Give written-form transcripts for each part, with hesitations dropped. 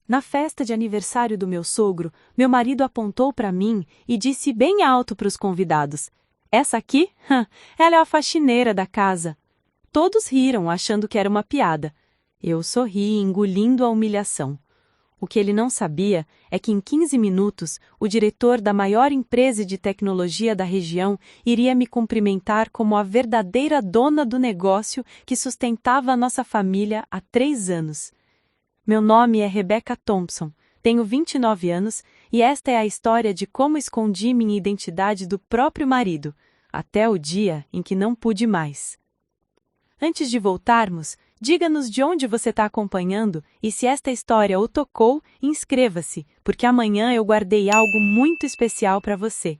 Na festa de aniversário do meu sogro, meu marido apontou para mim e disse bem alto para os convidados: "Essa aqui? Ela é a faxineira da casa." Todos riram, achando que era uma piada. Eu sorri, engolindo a humilhação. O que ele não sabia é que em 15 minutos, o diretor da maior empresa de tecnologia da região iria me cumprimentar como a verdadeira dona do negócio que sustentava a nossa família há 3 anos. Meu nome é Rebecca Thompson, tenho 29 anos e esta é a história de como escondi minha identidade do próprio marido, até o dia em que não pude mais. Antes de voltarmos, diga-nos de onde você está acompanhando e se esta história o tocou, inscreva-se, porque amanhã eu guardei algo muito especial para você.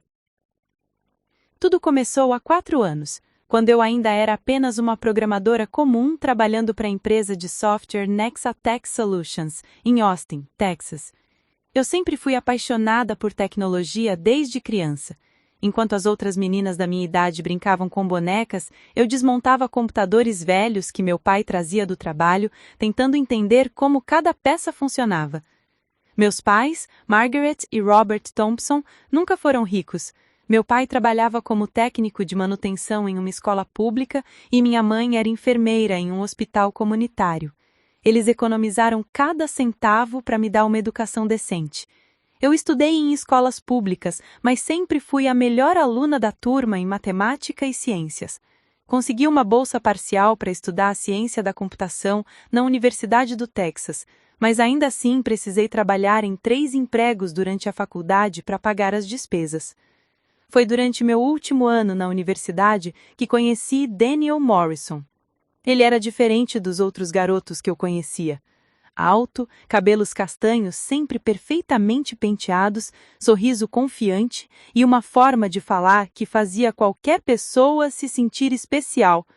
Tudo começou há 4 anos, quando eu ainda era apenas uma programadora comum trabalhando para a empresa de software Nexatech Solutions, em Austin, Texas. Eu sempre fui apaixonada por tecnologia desde criança. Enquanto as outras meninas da minha idade brincavam com bonecas, eu desmontava computadores velhos que meu pai trazia do trabalho, tentando entender como cada peça funcionava. Meus pais, Margaret e Robert Thompson, nunca foram ricos. Meu pai trabalhava como técnico de manutenção em uma escola pública e minha mãe era enfermeira em um hospital comunitário. Eles economizaram cada centavo para me dar uma educação decente. Eu estudei em escolas públicas, mas sempre fui a melhor aluna da turma em matemática e ciências. Consegui uma bolsa parcial para estudar a ciência da computação na Universidade do Texas, mas ainda assim precisei trabalhar em 3 empregos durante a faculdade para pagar as despesas. Foi durante meu último ano na universidade que conheci Daniel Morrison. Ele era diferente dos outros garotos que eu conhecia. Alto, cabelos castanhos sempre perfeitamente penteados, sorriso confiante e uma forma de falar que fazia qualquer pessoa se sentir especial.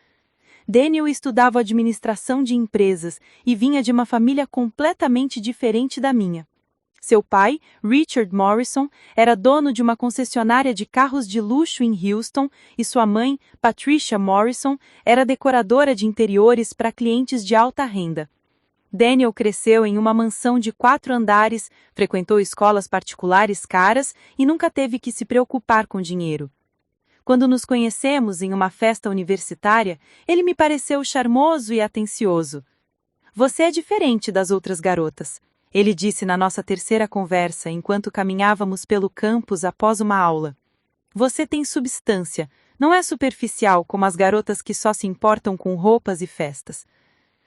Daniel estudava administração de empresas e vinha de uma família completamente diferente da minha. Seu pai, Richard Morrison, era dono de uma concessionária de carros de luxo em Houston e sua mãe, Patricia Morrison, era decoradora de interiores para clientes de alta renda. Daniel cresceu em uma mansão de 4 andares, frequentou escolas particulares caras e nunca teve que se preocupar com dinheiro. Quando nos conhecemos em uma festa universitária, ele me pareceu charmoso e atencioso. "Você é diferente das outras garotas", ele disse na nossa terceira conversa enquanto caminhávamos pelo campus após uma aula. "Você tem substância, não é superficial como as garotas que só se importam com roupas e festas."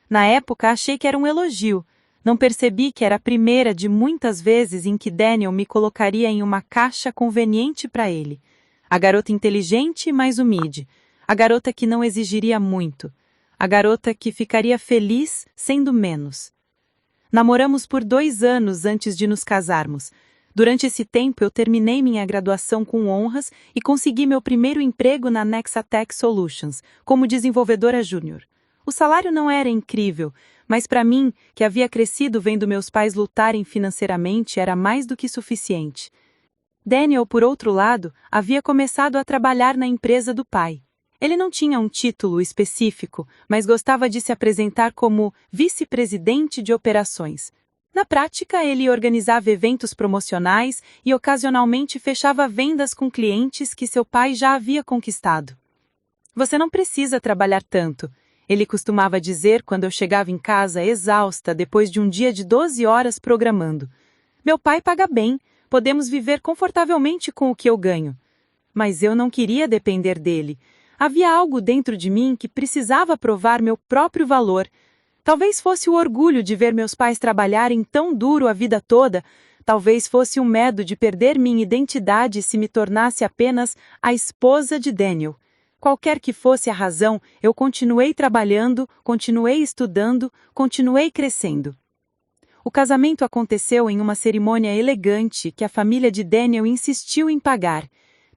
Na época, achei que era um elogio. Não percebi que era a primeira de muitas vezes em que Daniel me colocaria em uma caixa conveniente para ele. A garota inteligente, mas humilde. A garota que não exigiria muito. A garota que ficaria feliz sendo menos. Namoramos por 2 anos antes de nos casarmos. Durante esse tempo, eu terminei minha graduação com honras e consegui meu primeiro emprego na Nexatech Solutions, como desenvolvedora júnior. O salário não era incrível, mas para mim, que havia crescido vendo meus pais lutarem financeiramente, era mais do que suficiente. Daniel, por outro lado, havia começado a trabalhar na empresa do pai. Ele não tinha um título específico, mas gostava de se apresentar como vice-presidente de operações. Na prática, ele organizava eventos promocionais e ocasionalmente fechava vendas com clientes que seu pai já havia conquistado. "Você não precisa trabalhar tanto", ele costumava dizer quando eu chegava em casa exausta depois de um dia de 12 horas programando. "Meu pai paga bem, podemos viver confortavelmente com o que eu ganho." Mas eu não queria depender dele. Havia algo dentro de mim que precisava provar meu próprio valor. Talvez fosse o orgulho de ver meus pais trabalharem tão duro a vida toda, talvez fosse o medo de perder minha identidade se me tornasse apenas a esposa de Daniel. Qualquer que fosse a razão, eu continuei trabalhando, continuei estudando, continuei crescendo. O casamento aconteceu em uma cerimônia elegante que a família de Daniel insistiu em pagar.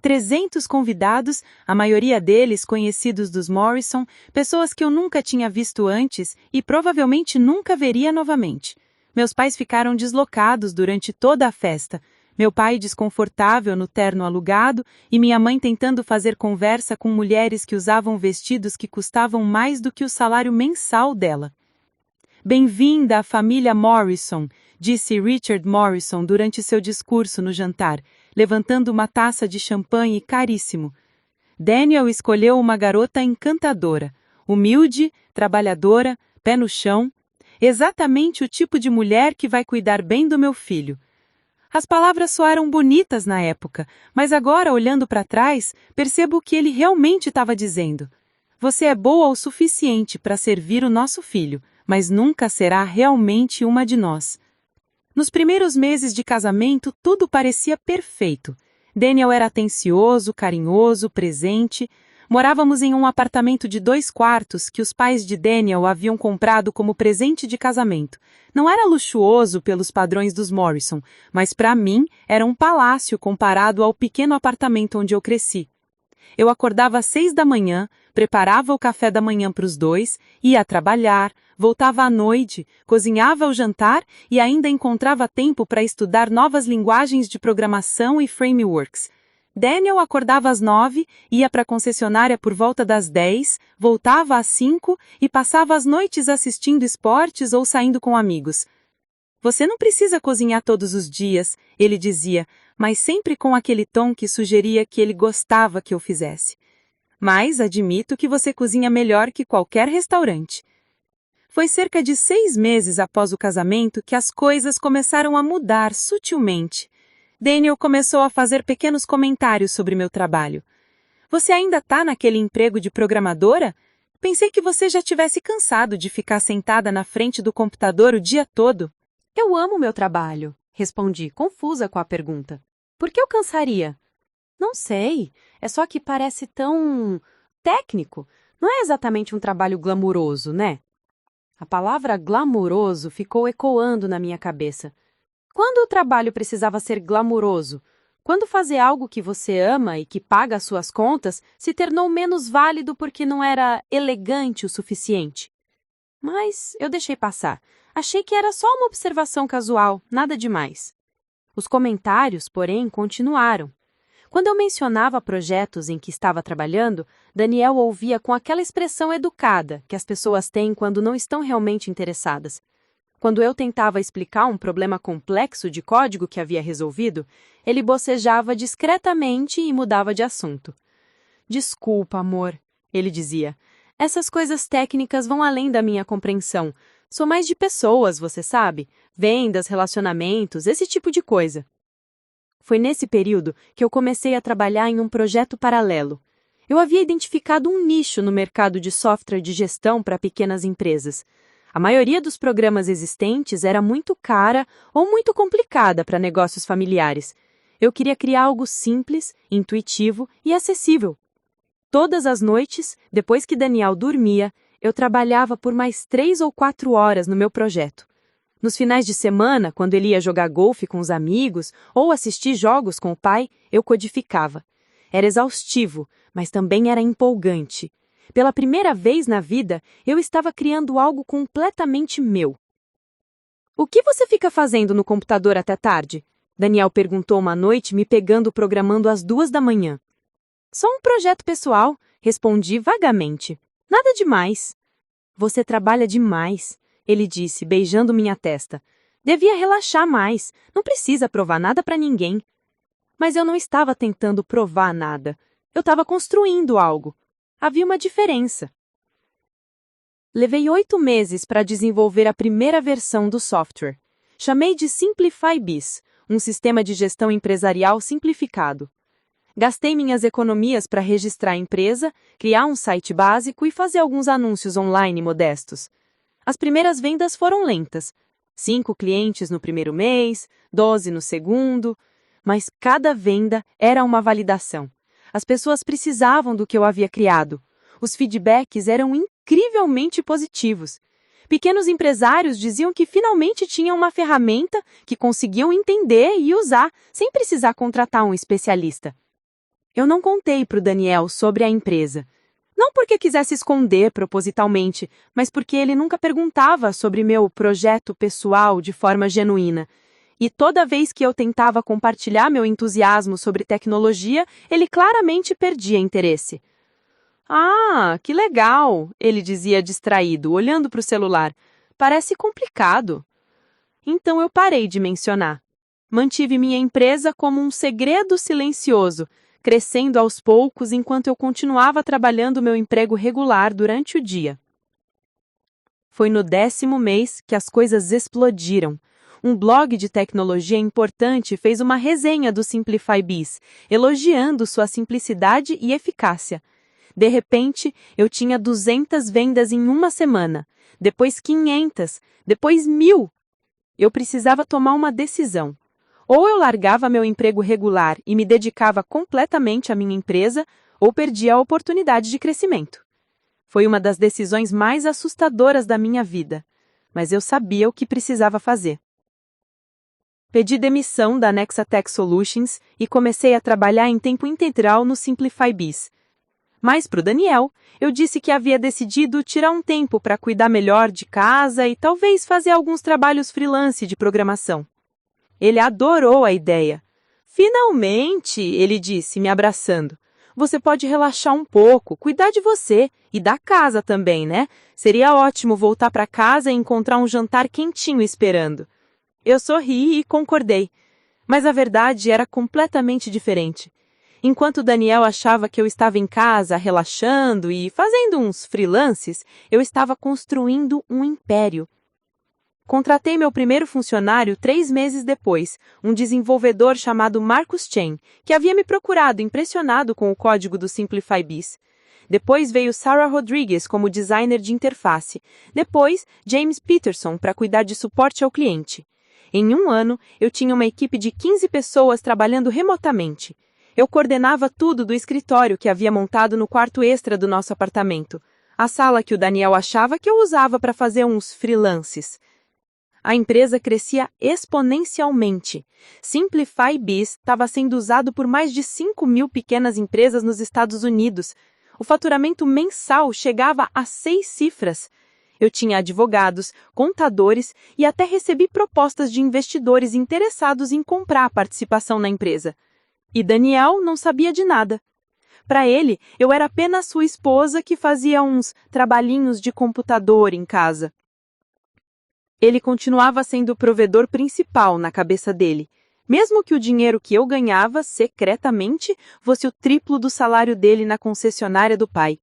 300 convidados, a maioria deles conhecidos dos Morrison, pessoas que eu nunca tinha visto antes e provavelmente nunca veria novamente. Meus pais ficaram deslocados durante toda a festa. Meu pai desconfortável no terno alugado e minha mãe tentando fazer conversa com mulheres que usavam vestidos que custavam mais do que o salário mensal dela. "Bem-vinda à família Morrison", disse Richard Morrison durante seu discurso no jantar, levantando uma taça de champanhe caríssimo. Daniel escolheu uma garota encantadora, humilde, trabalhadora, pé no chão, exatamente o tipo de mulher que vai cuidar bem do meu filho. As palavras soaram bonitas na época, mas agora, olhando para trás, percebo o que ele realmente estava dizendo. Você é boa o suficiente para servir o nosso filho, mas nunca será realmente uma de nós. Nos primeiros meses de casamento, tudo parecia perfeito. Daniel era atencioso, carinhoso, presente. Morávamos em um apartamento de 2 quartos que os pais de Daniel haviam comprado como presente de casamento. Não era luxuoso pelos padrões dos Morrison, mas para mim era um palácio comparado ao pequeno apartamento onde eu cresci. Eu acordava às 6 da manhã, preparava o café da manhã para os dois, ia trabalhar, voltava à noite, cozinhava o jantar e ainda encontrava tempo para estudar novas linguagens de programação e frameworks. Daniel acordava às 9, ia para a concessionária por volta das 10, voltava às 5 e passava as noites assistindo esportes ou saindo com amigos. Você não precisa cozinhar todos os dias, ele dizia, mas sempre com aquele tom que sugeria que ele gostava que eu fizesse. Mas admito que você cozinha melhor que qualquer restaurante. Foi cerca de 6 meses após o casamento que as coisas começaram a mudar sutilmente. Daniel começou a fazer pequenos comentários sobre meu trabalho. Você ainda está naquele emprego de programadora? Pensei que você já tivesse cansado de ficar sentada na frente do computador o dia todo. Eu amo meu trabalho, respondi, confusa com a pergunta. Por que eu cansaria? Não sei, é só que parece tão técnico. Não é exatamente um trabalho glamuroso, né? A palavra glamuroso ficou ecoando na minha cabeça. Quando o trabalho precisava ser glamuroso? Quando fazer algo que você ama e que paga as suas contas se tornou menos válido porque não era elegante o suficiente? Mas eu deixei passar. Achei que era só uma observação casual, nada demais. Os comentários, porém, continuaram. Quando eu mencionava projetos em que estava trabalhando, Daniel ouvia com aquela expressão educada que as pessoas têm quando não estão realmente interessadas. Quando eu tentava explicar um problema complexo de código que havia resolvido, ele bocejava discretamente e mudava de assunto. Desculpa, amor, ele dizia. Essas coisas técnicas vão além da minha compreensão. Sou mais de pessoas, você sabe? Vendas, relacionamentos, esse tipo de coisa. Foi nesse período que eu comecei a trabalhar em um projeto paralelo. Eu havia identificado um nicho no mercado de software de gestão para pequenas empresas. A maioria dos programas existentes era muito cara ou muito complicada para negócios familiares. Eu queria criar algo simples, intuitivo e acessível. Todas as noites, depois que Daniel dormia, eu trabalhava por mais 3 ou 4 horas no meu projeto. Nos finais de semana, quando ele ia jogar golfe com os amigos ou assistir jogos com o pai, eu codificava. Era exaustivo, mas também era empolgante. Pela primeira vez na vida, eu estava criando algo completamente meu. O que você fica fazendo no computador até tarde? Daniel perguntou uma noite, me pegando programando às 2 da manhã. Só um projeto pessoal, respondi vagamente. Nada demais. Você trabalha demais, ele disse, beijando minha testa. Devia relaxar mais, não precisa provar nada para ninguém. Mas eu não estava tentando provar nada. Eu estava construindo algo. Havia uma diferença. Levei 8 meses para desenvolver a primeira versão do software. Chamei de SimplifyBiz, um sistema de gestão empresarial simplificado. Gastei minhas economias para registrar a empresa, criar um site básico e fazer alguns anúncios online modestos. As primeiras vendas foram lentas. 5 clientes no primeiro mês, 12 no segundo, mas cada venda era uma validação. As pessoas precisavam do que eu havia criado. Os feedbacks eram incrivelmente positivos. Pequenos empresários diziam que finalmente tinham uma ferramenta que conseguiam entender e usar, sem precisar contratar um especialista. Eu não contei para o Daniel sobre a empresa. Não porque quisesse esconder propositalmente, mas porque ele nunca perguntava sobre meu projeto pessoal de forma genuína. E toda vez que eu tentava compartilhar meu entusiasmo sobre tecnologia, ele claramente perdia interesse. Ah, que legal, ele dizia distraído, olhando para o celular. Parece complicado. então eu parei de mencionar. Mantive minha empresa como um segredo silencioso, crescendo aos poucos enquanto eu continuava trabalhando meu emprego regular durante o dia. Foi no 10º mês que as coisas explodiram. Um blog de tecnologia importante fez uma resenha do Simplify Biz, elogiando sua simplicidade e eficácia. De repente, eu tinha 200 vendas em uma semana, depois 500, depois 1.000. Eu precisava tomar uma decisão. Ou eu largava meu emprego regular e me dedicava completamente à minha empresa, ou perdia a oportunidade de crescimento. Foi uma das decisões mais assustadoras da minha vida, mas eu sabia o que precisava fazer. Pedi demissão da Nexatech Solutions e comecei a trabalhar em tempo integral no Simplify Biz. Mas para o Daniel, eu disse que havia decidido tirar um tempo para cuidar melhor de casa e talvez fazer alguns trabalhos freelance de programação. Ele adorou a ideia. Finalmente, ele disse, me abraçando. Você pode relaxar um pouco, cuidar de você e da casa também, né? Seria ótimo voltar para casa e encontrar um jantar quentinho esperando. Eu sorri e concordei, mas a verdade era completamente diferente. Enquanto Daniel achava que eu estava em casa, relaxando e fazendo uns freelances, eu estava construindo um império. Contratei meu primeiro funcionário 3 meses depois, um desenvolvedor chamado Marcus Chen, que havia me procurado impressionado com o código do Simplify Biz. Depois veio Sarah Rodrigues como designer de interface. Depois, James Peterson para cuidar de suporte ao cliente. Em um ano, eu tinha uma equipe de 15 pessoas trabalhando remotamente. Eu coordenava tudo do escritório que havia montado no quarto extra do nosso apartamento, a sala que o Daniel achava que eu usava para fazer uns freelances. A empresa crescia exponencialmente. Simplify Biz estava sendo usado por mais de 5.000 pequenas empresas nos Estados Unidos. O faturamento mensal chegava a 6 cifras. Eu tinha advogados, contadores e até recebi propostas de investidores interessados em comprar a participação na empresa. E Daniel não sabia de nada. Para ele, eu era apenas sua esposa que fazia uns trabalhinhos de computador em casa. Ele continuava sendo o provedor principal na cabeça dele, mesmo que o dinheiro que eu ganhava, secretamente, fosse o triplo do salário dele na concessionária do pai.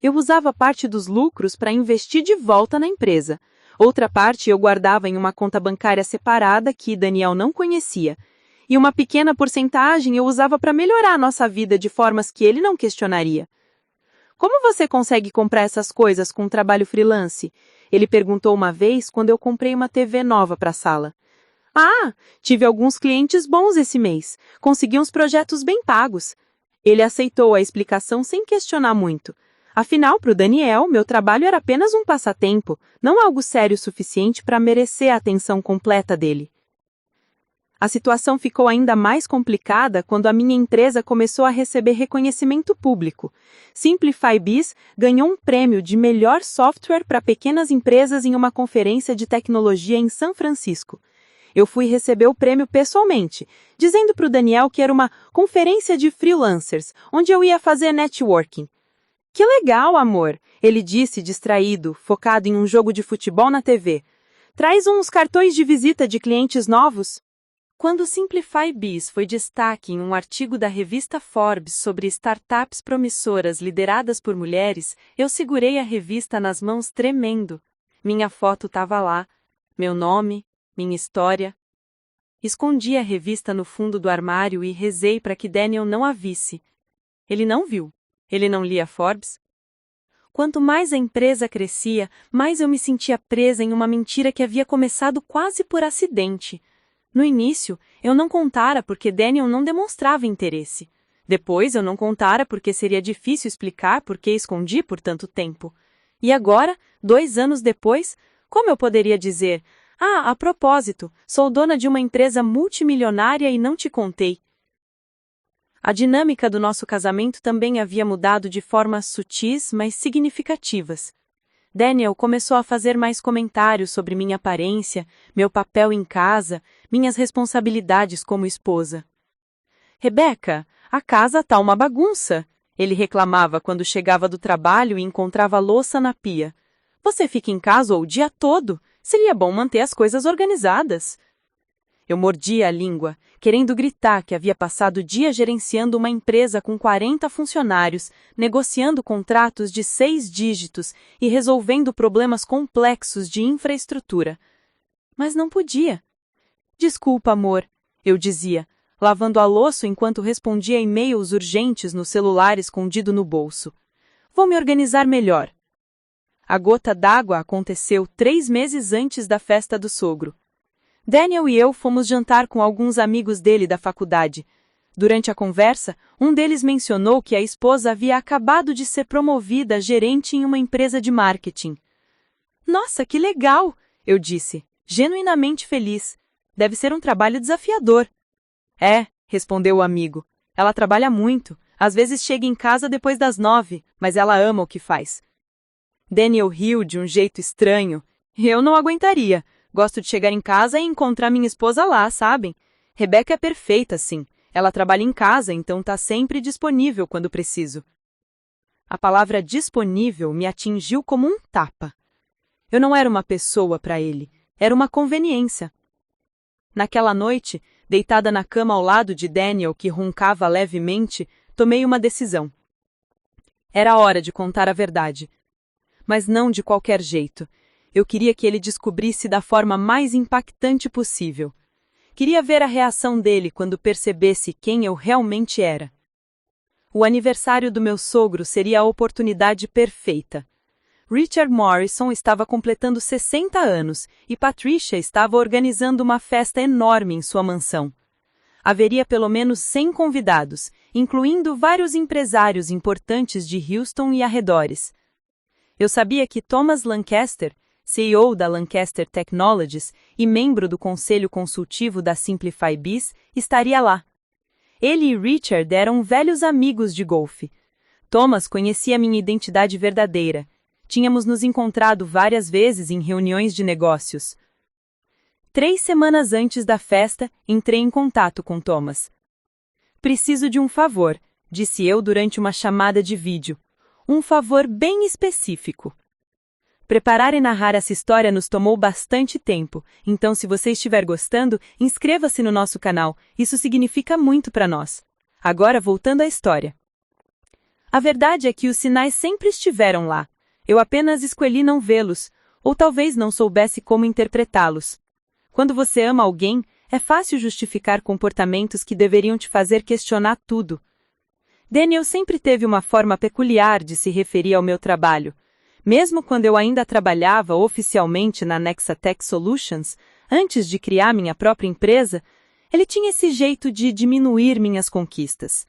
Eu usava parte dos lucros para investir de volta na empresa. Outra parte eu guardava em uma conta bancária separada que Daniel não conhecia. E uma pequena porcentagem eu usava para melhorar a nossa vida de formas que ele não questionaria. Como você consegue comprar essas coisas com um trabalho freelance? Ele perguntou uma vez quando eu comprei uma TV nova para a sala. Tive alguns clientes bons esse mês. Consegui uns projetos bem pagos. Ele aceitou a explicação sem questionar muito. Afinal, para o Daniel, meu trabalho era apenas um passatempo, não algo sério o suficiente para merecer a atenção completa dele. A situação ficou ainda mais complicada quando a minha empresa começou a receber reconhecimento público. Simplify Biz ganhou um prêmio de melhor software para pequenas empresas em uma conferência de tecnologia em São Francisco. Eu fui receber o prêmio pessoalmente, dizendo para o Daniel que era uma conferência de freelancers, onde eu ia fazer networking. Que legal, amor, ele disse distraído, focado em um jogo de futebol na TV. Traz uns cartões de visita de clientes novos? Quando Simplify Biz foi destaque em um artigo da revista Forbes sobre startups promissoras lideradas por mulheres, eu segurei a revista nas mãos tremendo. Minha foto estava lá, meu nome, minha história. Escondi a revista no fundo do armário e rezei para que Daniel não a visse. Ele não viu. Ele não lia Forbes. Quanto mais a empresa crescia, mais eu me sentia presa em uma mentira que havia começado quase por acidente. No início, eu não contara porque Daniel não demonstrava interesse. Depois, eu não contara porque seria difícil explicar por que escondi por tanto tempo. E agora, 2 anos depois, como eu poderia dizer: a propósito, sou dona de uma empresa multimilionária e não te contei. A dinâmica do nosso casamento também havia mudado de formas sutis, mas significativas. Daniel começou a fazer mais comentários sobre minha aparência, meu papel em casa, minhas responsabilidades como esposa. Rebeca, a casa tá uma bagunça, ele reclamava quando chegava do trabalho e encontrava louça na pia. Você fica em casa o dia todo, Seria bom manter as coisas organizadas. Eu mordia a língua, querendo gritar que havia passado o dia gerenciando uma empresa com 40 funcionários, negociando contratos de 6 dígitos e resolvendo problemas complexos de infraestrutura. Mas não podia. Desculpa, amor, eu dizia, lavando a louça enquanto respondia e-mails urgentes no celular escondido no bolso. Vou me organizar melhor. A gota d'água aconteceu 3 meses antes da festa do sogro. Daniel e eu fomos jantar com alguns amigos dele da faculdade. Durante a conversa, um deles mencionou que a esposa havia acabado de ser promovida a gerente em uma empresa de marketing. Nossa, que legal! Eu disse, genuinamente feliz. Deve ser um trabalho desafiador. É, respondeu o amigo. Ela trabalha muito. Às vezes chega em casa depois das 9, mas ela ama o que faz. Daniel riu de um jeito estranho. Eu não aguentaria. Gosto de chegar em casa e encontrar minha esposa lá, sabem? Rebecca é perfeita, sim. Ela trabalha em casa, então tá sempre disponível quando preciso. A palavra disponível me atingiu como um tapa. Eu não era uma pessoa para ele, era uma conveniência. Naquela noite, deitada na cama ao lado de Daniel, que roncava levemente, tomei uma decisão. Era hora de contar a verdade. Mas não de qualquer jeito. Eu queria que ele descobrisse da forma mais impactante possível. Queria ver a reação dele quando percebesse quem eu realmente era. O aniversário do meu sogro seria a oportunidade perfeita. Richard Morrison estava completando 60 anos e Patricia estava organizando uma festa enorme em sua mansão. Haveria pelo menos 100 convidados, incluindo vários empresários importantes de Houston e arredores. Eu sabia que Thomas Lancaster, CEO da Lancaster Technologies e membro do conselho consultivo da Simplify Biz, estaria lá. Ele e Richard eram velhos amigos de golfe. Thomas conhecia minha identidade verdadeira. Tínhamos nos encontrado várias vezes em reuniões de negócios. 3 semanas antes da festa, entrei em contato com Thomas. Preciso de um favor, disse eu durante uma chamada de vídeo. Um favor bem específico. Preparar e narrar essa história nos tomou bastante tempo, então se você estiver gostando, inscreva-se no nosso canal, isso significa muito para nós. Agora voltando à história. A verdade é que os sinais sempre estiveram lá, eu apenas escolhi não vê-los, ou talvez não soubesse como interpretá-los. Quando você ama alguém, é fácil justificar comportamentos que deveriam te fazer questionar tudo. Daniel sempre teve uma forma peculiar de se referir ao meu trabalho. Mesmo quando eu ainda trabalhava oficialmente na Nexatech Solutions, antes de criar minha própria empresa, ele tinha esse jeito de diminuir minhas conquistas.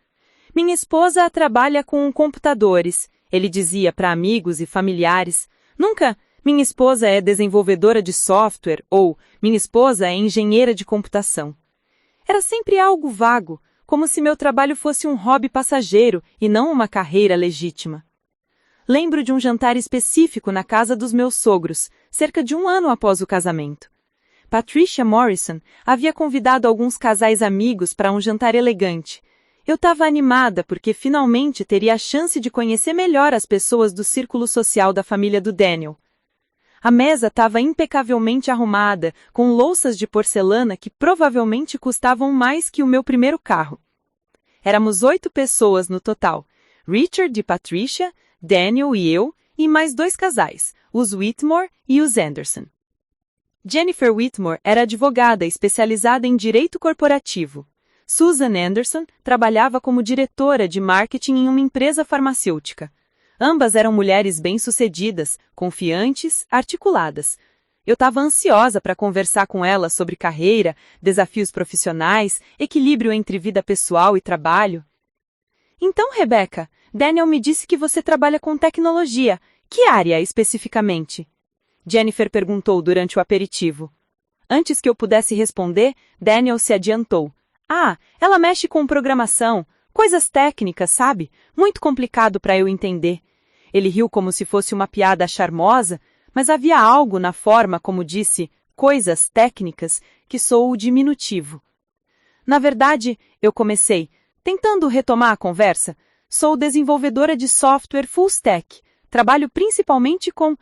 Minha esposa trabalha com computadores, ele dizia para amigos e familiares. Nunca, minha esposa é desenvolvedora de software ou minha esposa é engenheira de computação. Era sempre algo vago, como se meu trabalho fosse um hobby passageiro e não uma carreira legítima. Lembro de um jantar específico na casa dos meus sogros, cerca de 1 ano após o casamento. Patricia Morrison havia convidado alguns casais amigos para um jantar elegante. Eu estava animada porque finalmente teria a chance de conhecer melhor as pessoas do círculo social da família do Daniel. A mesa estava impecavelmente arrumada, com louças de porcelana que provavelmente custavam mais que o meu primeiro carro. Éramos 8 pessoas no total, Richard e Patricia, Daniel e eu, e mais 2 casais, os Whitmore e os Anderson. Jennifer Whitmore era advogada especializada em direito corporativo. Susan Anderson trabalhava como diretora de marketing em uma empresa farmacêutica. Ambas eram mulheres bem-sucedidas, confiantes, articuladas. Eu estava ansiosa para conversar com elas sobre carreira, desafios profissionais, equilíbrio entre vida pessoal e trabalho. Então, Rebecca, Daniel me disse que você trabalha com tecnologia. Que área, especificamente? Jennifer perguntou durante o aperitivo. Antes que eu pudesse responder, Daniel se adiantou. Ah, ela mexe com programação, coisas técnicas, sabe? Muito complicado para eu entender. Ele riu como se fosse uma piada charmosa, mas havia algo na forma como disse, coisas técnicas, que soou diminutivo. Na verdade, eu comecei, tentando retomar a conversa, sou desenvolvedora de software full stack, trabalho principalmente com...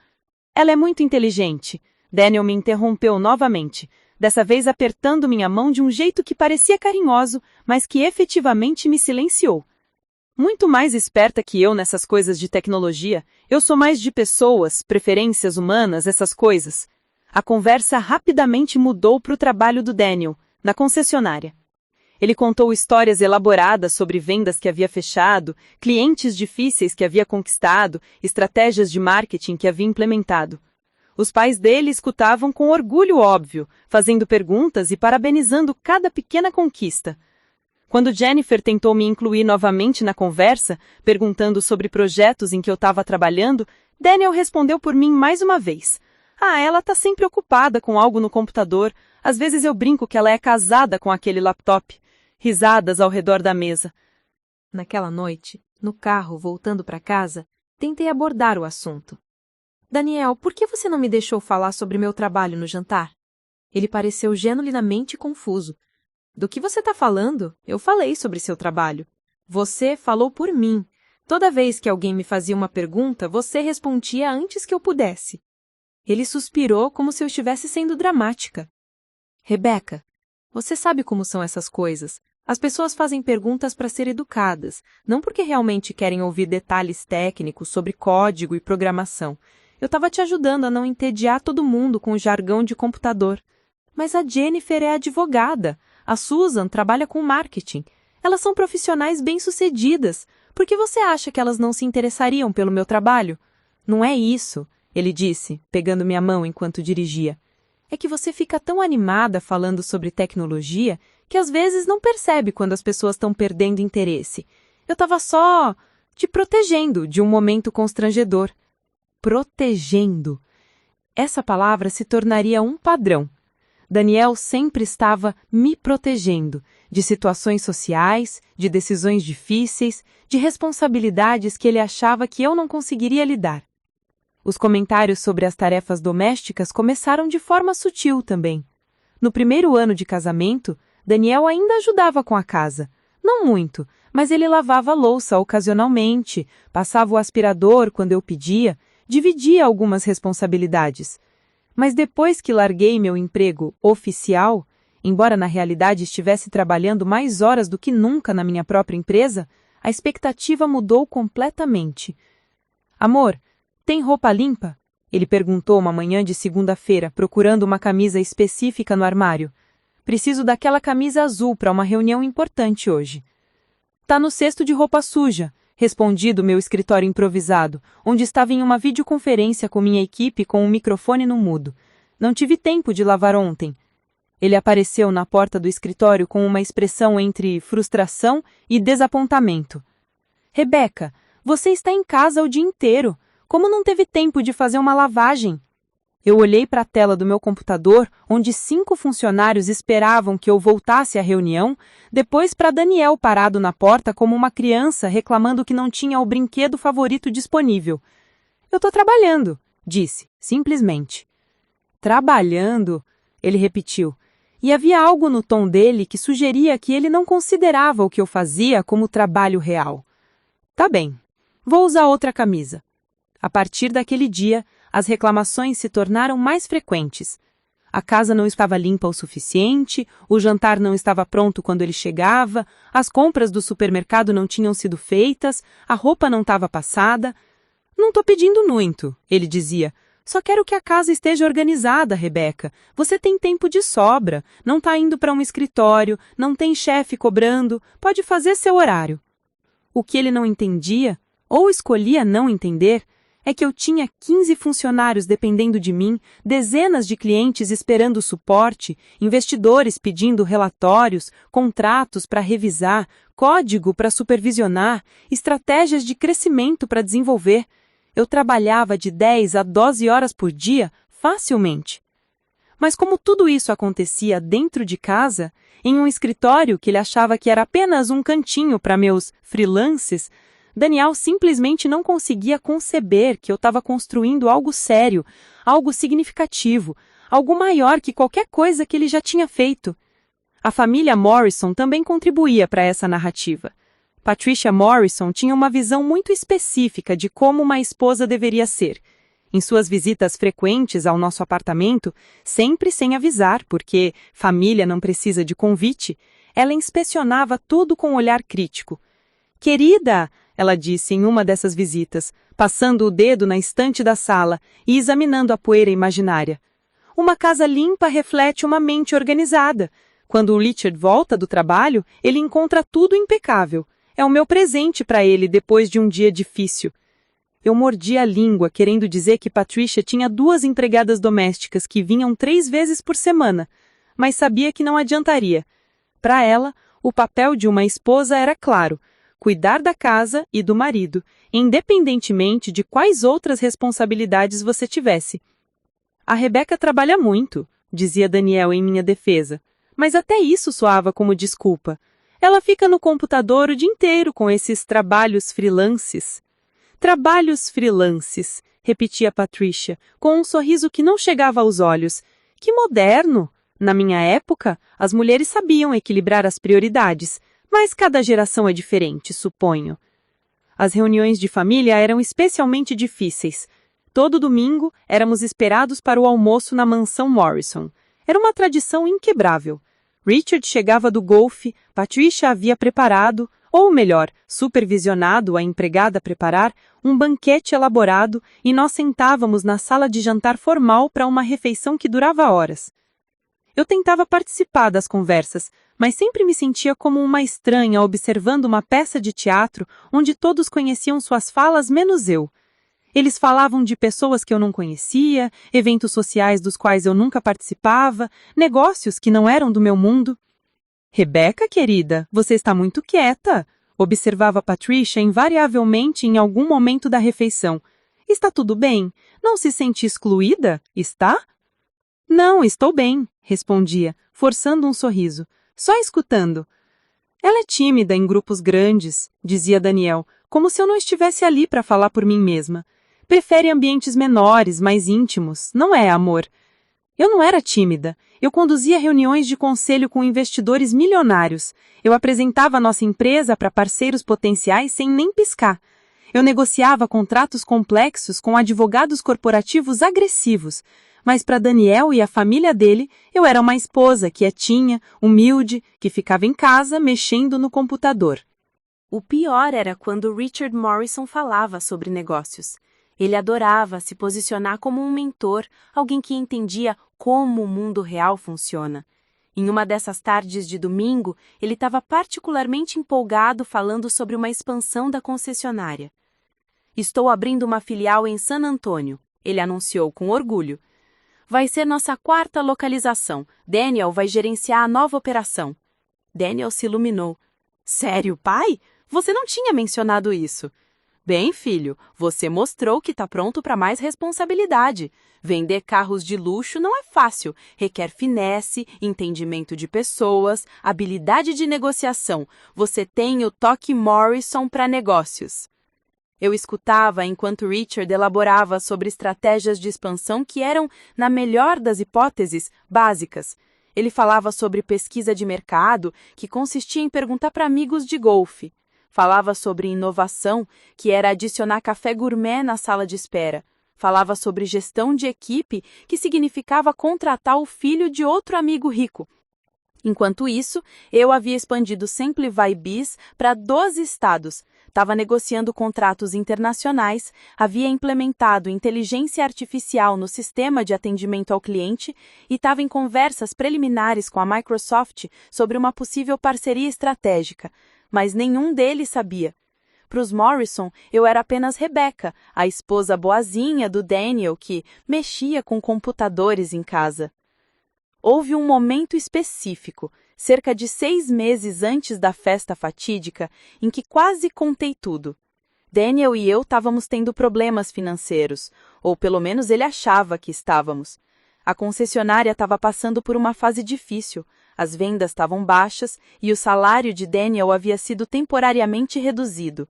Ela é muito inteligente. Daniel me interrompeu novamente, dessa vez apertando minha mão de um jeito que parecia carinhoso, mas que efetivamente me silenciou. Muito mais esperta que eu nessas coisas de tecnologia, eu sou mais de pessoas, preferências humanas, essas coisas. A conversa rapidamente mudou para o trabalho do Daniel, na concessionária. Ele contou histórias elaboradas sobre vendas que havia fechado, clientes difíceis que havia conquistado, estratégias de marketing que havia implementado. Os pais dele escutavam com orgulho óbvio, fazendo perguntas e parabenizando cada pequena conquista. Quando Jennifer tentou me incluir novamente na conversa, perguntando sobre projetos em que eu estava trabalhando, Daniel respondeu por mim mais uma vez. Ela está sempre ocupada com algo no computador. Às vezes eu brinco que ela é casada com aquele laptop. Risadas ao redor da mesa. Naquela noite, no carro voltando para casa, tentei abordar o assunto. Daniel, por que você não me deixou falar sobre meu trabalho no jantar? Ele pareceu genuinamente confuso. Do que você está falando? Eu falei sobre seu trabalho. Você falou por mim. Toda vez que alguém me fazia uma pergunta, você respondia antes que eu pudesse. Ele suspirou como se eu estivesse sendo dramática. Rebeca, você sabe como são essas coisas. As pessoas fazem perguntas para ser educadas, não porque realmente querem ouvir detalhes técnicos sobre código e programação. Eu estava te ajudando a não entediar todo mundo com o jargão de computador. Mas a Jennifer é advogada. A Susan trabalha com marketing. Elas são profissionais bem-sucedidas. Por que você acha que elas não se interessariam pelo meu trabalho? Não é isso, ele disse, pegando minha mão enquanto dirigia. É que você fica tão animada falando sobre tecnologia que às vezes não percebe quando as pessoas estão perdendo interesse. Eu estava só te protegendo de um momento constrangedor. Protegendo. Essa palavra se tornaria um padrão. Daniel sempre estava me protegendo de situações sociais, de decisões difíceis, de responsabilidades que ele achava que eu não conseguiria lidar. Os comentários sobre as tarefas domésticas começaram de forma sutil também. No primeiro ano de casamento, Daniel ainda ajudava com a casa. Não muito, mas ele lavava a louça ocasionalmente, passava o aspirador quando eu pedia, dividia algumas responsabilidades. Mas depois que larguei meu emprego oficial, embora na realidade estivesse trabalhando mais horas do que nunca na minha própria empresa, a expectativa mudou completamente. Amor, tem roupa limpa? Ele perguntou uma manhã de segunda-feira, procurando uma camisa específica no armário. Preciso daquela camisa azul para uma reunião importante hoje. Tá no cesto de roupa suja, respondi do meu escritório improvisado, onde estava em uma videoconferência com minha equipe com um microfone no mudo. Não tive tempo de lavar ontem. Ele apareceu na porta do escritório com uma expressão entre frustração e desapontamento. Rebeca, você está em casa o dia inteiro. Como não teve tempo de fazer uma lavagem? Eu olhei para a tela do meu computador, onde 5 funcionários esperavam que eu voltasse à reunião, depois para Daniel parado na porta como uma criança reclamando que não tinha o brinquedo favorito disponível. Eu estou trabalhando, disse, simplesmente. Trabalhando? Ele repetiu. E havia algo no tom dele que sugeria que ele não considerava o que eu fazia como trabalho real. Tá bem, vou usar outra camisa. A partir daquele dia, as reclamações se tornaram mais frequentes. A casa não estava limpa o suficiente, o jantar não estava pronto quando ele chegava, as compras do supermercado não tinham sido feitas, a roupa não estava passada. Não estou pedindo muito, ele dizia. Só quero que a casa esteja organizada, Rebeca. Você tem tempo de sobra, não está indo para um escritório, não tem chefe cobrando, pode fazer seu horário. O que ele não entendia, ou escolhia não entender, é que eu tinha 15 funcionários dependendo de mim, dezenas de clientes esperando suporte, investidores pedindo relatórios, contratos para revisar, código para supervisionar, estratégias de crescimento para desenvolver. Eu trabalhava de 10 a 12 horas por dia, facilmente. Mas como tudo isso acontecia dentro de casa, em um escritório que ele achava que era apenas um cantinho para meus freelances, Daniel simplesmente não conseguia conceber que eu estava construindo algo sério, algo significativo, algo maior que qualquer coisa que ele já tinha feito. A família Morrison também contribuía para essa narrativa. Patricia Morrison tinha uma visão muito específica de como uma esposa deveria ser. Em suas visitas frequentes ao nosso apartamento, sempre sem avisar, porque família não precisa de convite, ela inspecionava tudo com um olhar crítico. Querida, ela disse em uma dessas visitas, passando o dedo na estante da sala e examinando a poeira imaginária. Uma casa limpa reflete uma mente organizada. Quando o Richard volta do trabalho, ele encontra tudo impecável. É o meu presente para ele depois de um dia difícil. Eu mordi a língua, querendo dizer que Patricia tinha 2 empregadas domésticas que vinham 3 vezes por semana, mas sabia que não adiantaria. Para ela, o papel de uma esposa era claro: cuidar da casa e do marido, independentemente de quais outras responsabilidades você tivesse. A Rebecca trabalha muito, dizia Daniel em minha defesa, mas até isso soava como desculpa. Ela fica no computador o dia inteiro com esses trabalhos freelances. Trabalhos freelances, repetia Patricia, com um sorriso que não chegava aos olhos. Que moderno! Na minha época, as mulheres sabiam equilibrar as prioridades, mas cada geração é diferente, suponho. As reuniões de família eram especialmente difíceis. Todo domingo, éramos esperados para o almoço na mansão Morrison. Era uma tradição inquebrável. Richard chegava do golfe, Patricia havia preparado, ou melhor, supervisionado a empregada a preparar, um banquete elaborado e nós sentávamos na sala de jantar formal para uma refeição que durava horas. Eu tentava participar das conversas, mas sempre me sentia como uma estranha observando uma peça de teatro onde todos conheciam suas falas menos eu. Eles falavam de pessoas que eu não conhecia, eventos sociais dos quais eu nunca participava, negócios que não eram do meu mundo. Rebecca, querida, você está muito quieta, observava Patricia invariavelmente em algum momento da refeição. Está tudo bem? Não se sente excluída? Está? Não, estou bem, respondia, forçando um sorriso. Só escutando. Ela é tímida em grupos grandes, dizia Daniel, como se eu não estivesse ali para falar por mim mesma. Prefere ambientes menores, mais íntimos, não é, amor? Eu não era tímida. Eu conduzia reuniões de conselho com investidores milionários. Eu apresentava nossa empresa para parceiros potenciais sem nem piscar. Eu negociava contratos complexos com advogados corporativos agressivos. Mas para Daniel e a família dele, eu era uma esposa quietinha, humilde, que ficava em casa mexendo no computador. O pior era quando Richard Morrison falava sobre negócios. Ele adorava se posicionar como um mentor, alguém que entendia como o mundo real funciona. Em uma dessas tardes de domingo, ele estava particularmente empolgado falando sobre uma expansão da concessionária. Estou abrindo uma filial em San Antônio, ele anunciou com orgulho. Vai ser nossa 4ª localização. Daniel vai gerenciar a nova operação. Daniel se iluminou. Sério, pai? Você não tinha mencionado isso. Bem, filho, você mostrou que está pronto para mais responsabilidade. Vender carros de luxo não é fácil, requer finesse, entendimento de pessoas, habilidade de negociação. Você tem o toque Morrison para negócios. Eu escutava enquanto Richard elaborava sobre estratégias de expansão que eram, na melhor das hipóteses, básicas. Ele falava sobre pesquisa de mercado, que consistia em perguntar para amigos de golfe. Falava sobre inovação, que era adicionar café gourmet na sala de espera. Falava sobre gestão de equipe, que significava contratar o filho de outro amigo rico. Enquanto isso, eu havia expandido Simplify Biz para 12 estados, estava negociando contratos internacionais, havia implementado inteligência artificial no sistema de atendimento ao cliente e estava em conversas preliminares com a Microsoft sobre uma possível parceria estratégica. Mas nenhum deles sabia. Para os Morrison, eu era apenas Rebecca, a esposa boazinha do Daniel que mexia com computadores em casa. Houve um momento específico, cerca de 6 meses antes da festa fatídica, em que quase contei tudo. Daniel e eu estávamos tendo problemas financeiros, ou pelo menos ele achava que estávamos. A concessionária estava passando por uma fase difícil. As vendas estavam baixas e o salário de Daniel havia sido temporariamente reduzido.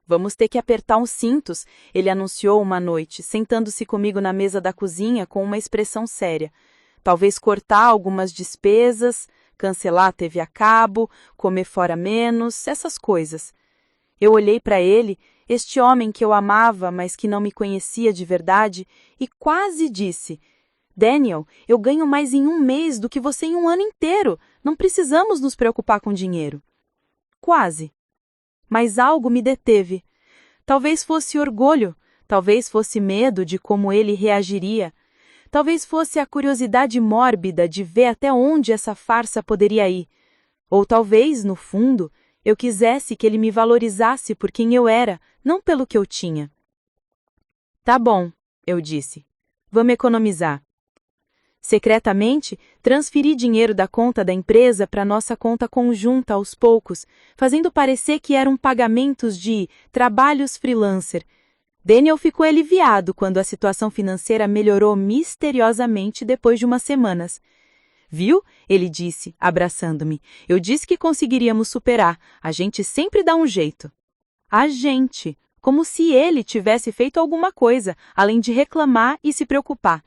Vamos ter que apertar os cintos, ele anunciou uma noite, sentando-se comigo na mesa da cozinha com uma expressão séria. Talvez cortar algumas despesas, cancelar a TV a cabo, comer fora menos, essas coisas. Eu olhei para ele este homem que eu amava, mas que não me conhecia de verdade, e quase disse: Daniel, eu ganho mais em um mês do que você em um ano inteiro. Não precisamos nos preocupar com dinheiro. Quase. Mas algo me deteve. Talvez fosse orgulho, talvez fosse medo de como ele reagiria. Talvez fosse a curiosidade mórbida de ver até onde essa farsa poderia ir. Ou talvez, no fundo, eu quisesse que ele me valorizasse por quem eu era, não pelo que eu tinha. Tá bom, eu disse. Vamos economizar. Secretamente, transferi dinheiro da conta da empresa para nossa conta conjunta aos poucos, fazendo parecer que eram pagamentos de trabalhos freelancer. Daniel ficou aliviado quando a situação financeira melhorou misteriosamente depois de umas semanas. Viu? Ele disse, abraçando-me. Eu disse que conseguiríamos superar. A gente sempre dá um jeito. A gente, como se ele tivesse feito alguma coisa, além de reclamar e se preocupar.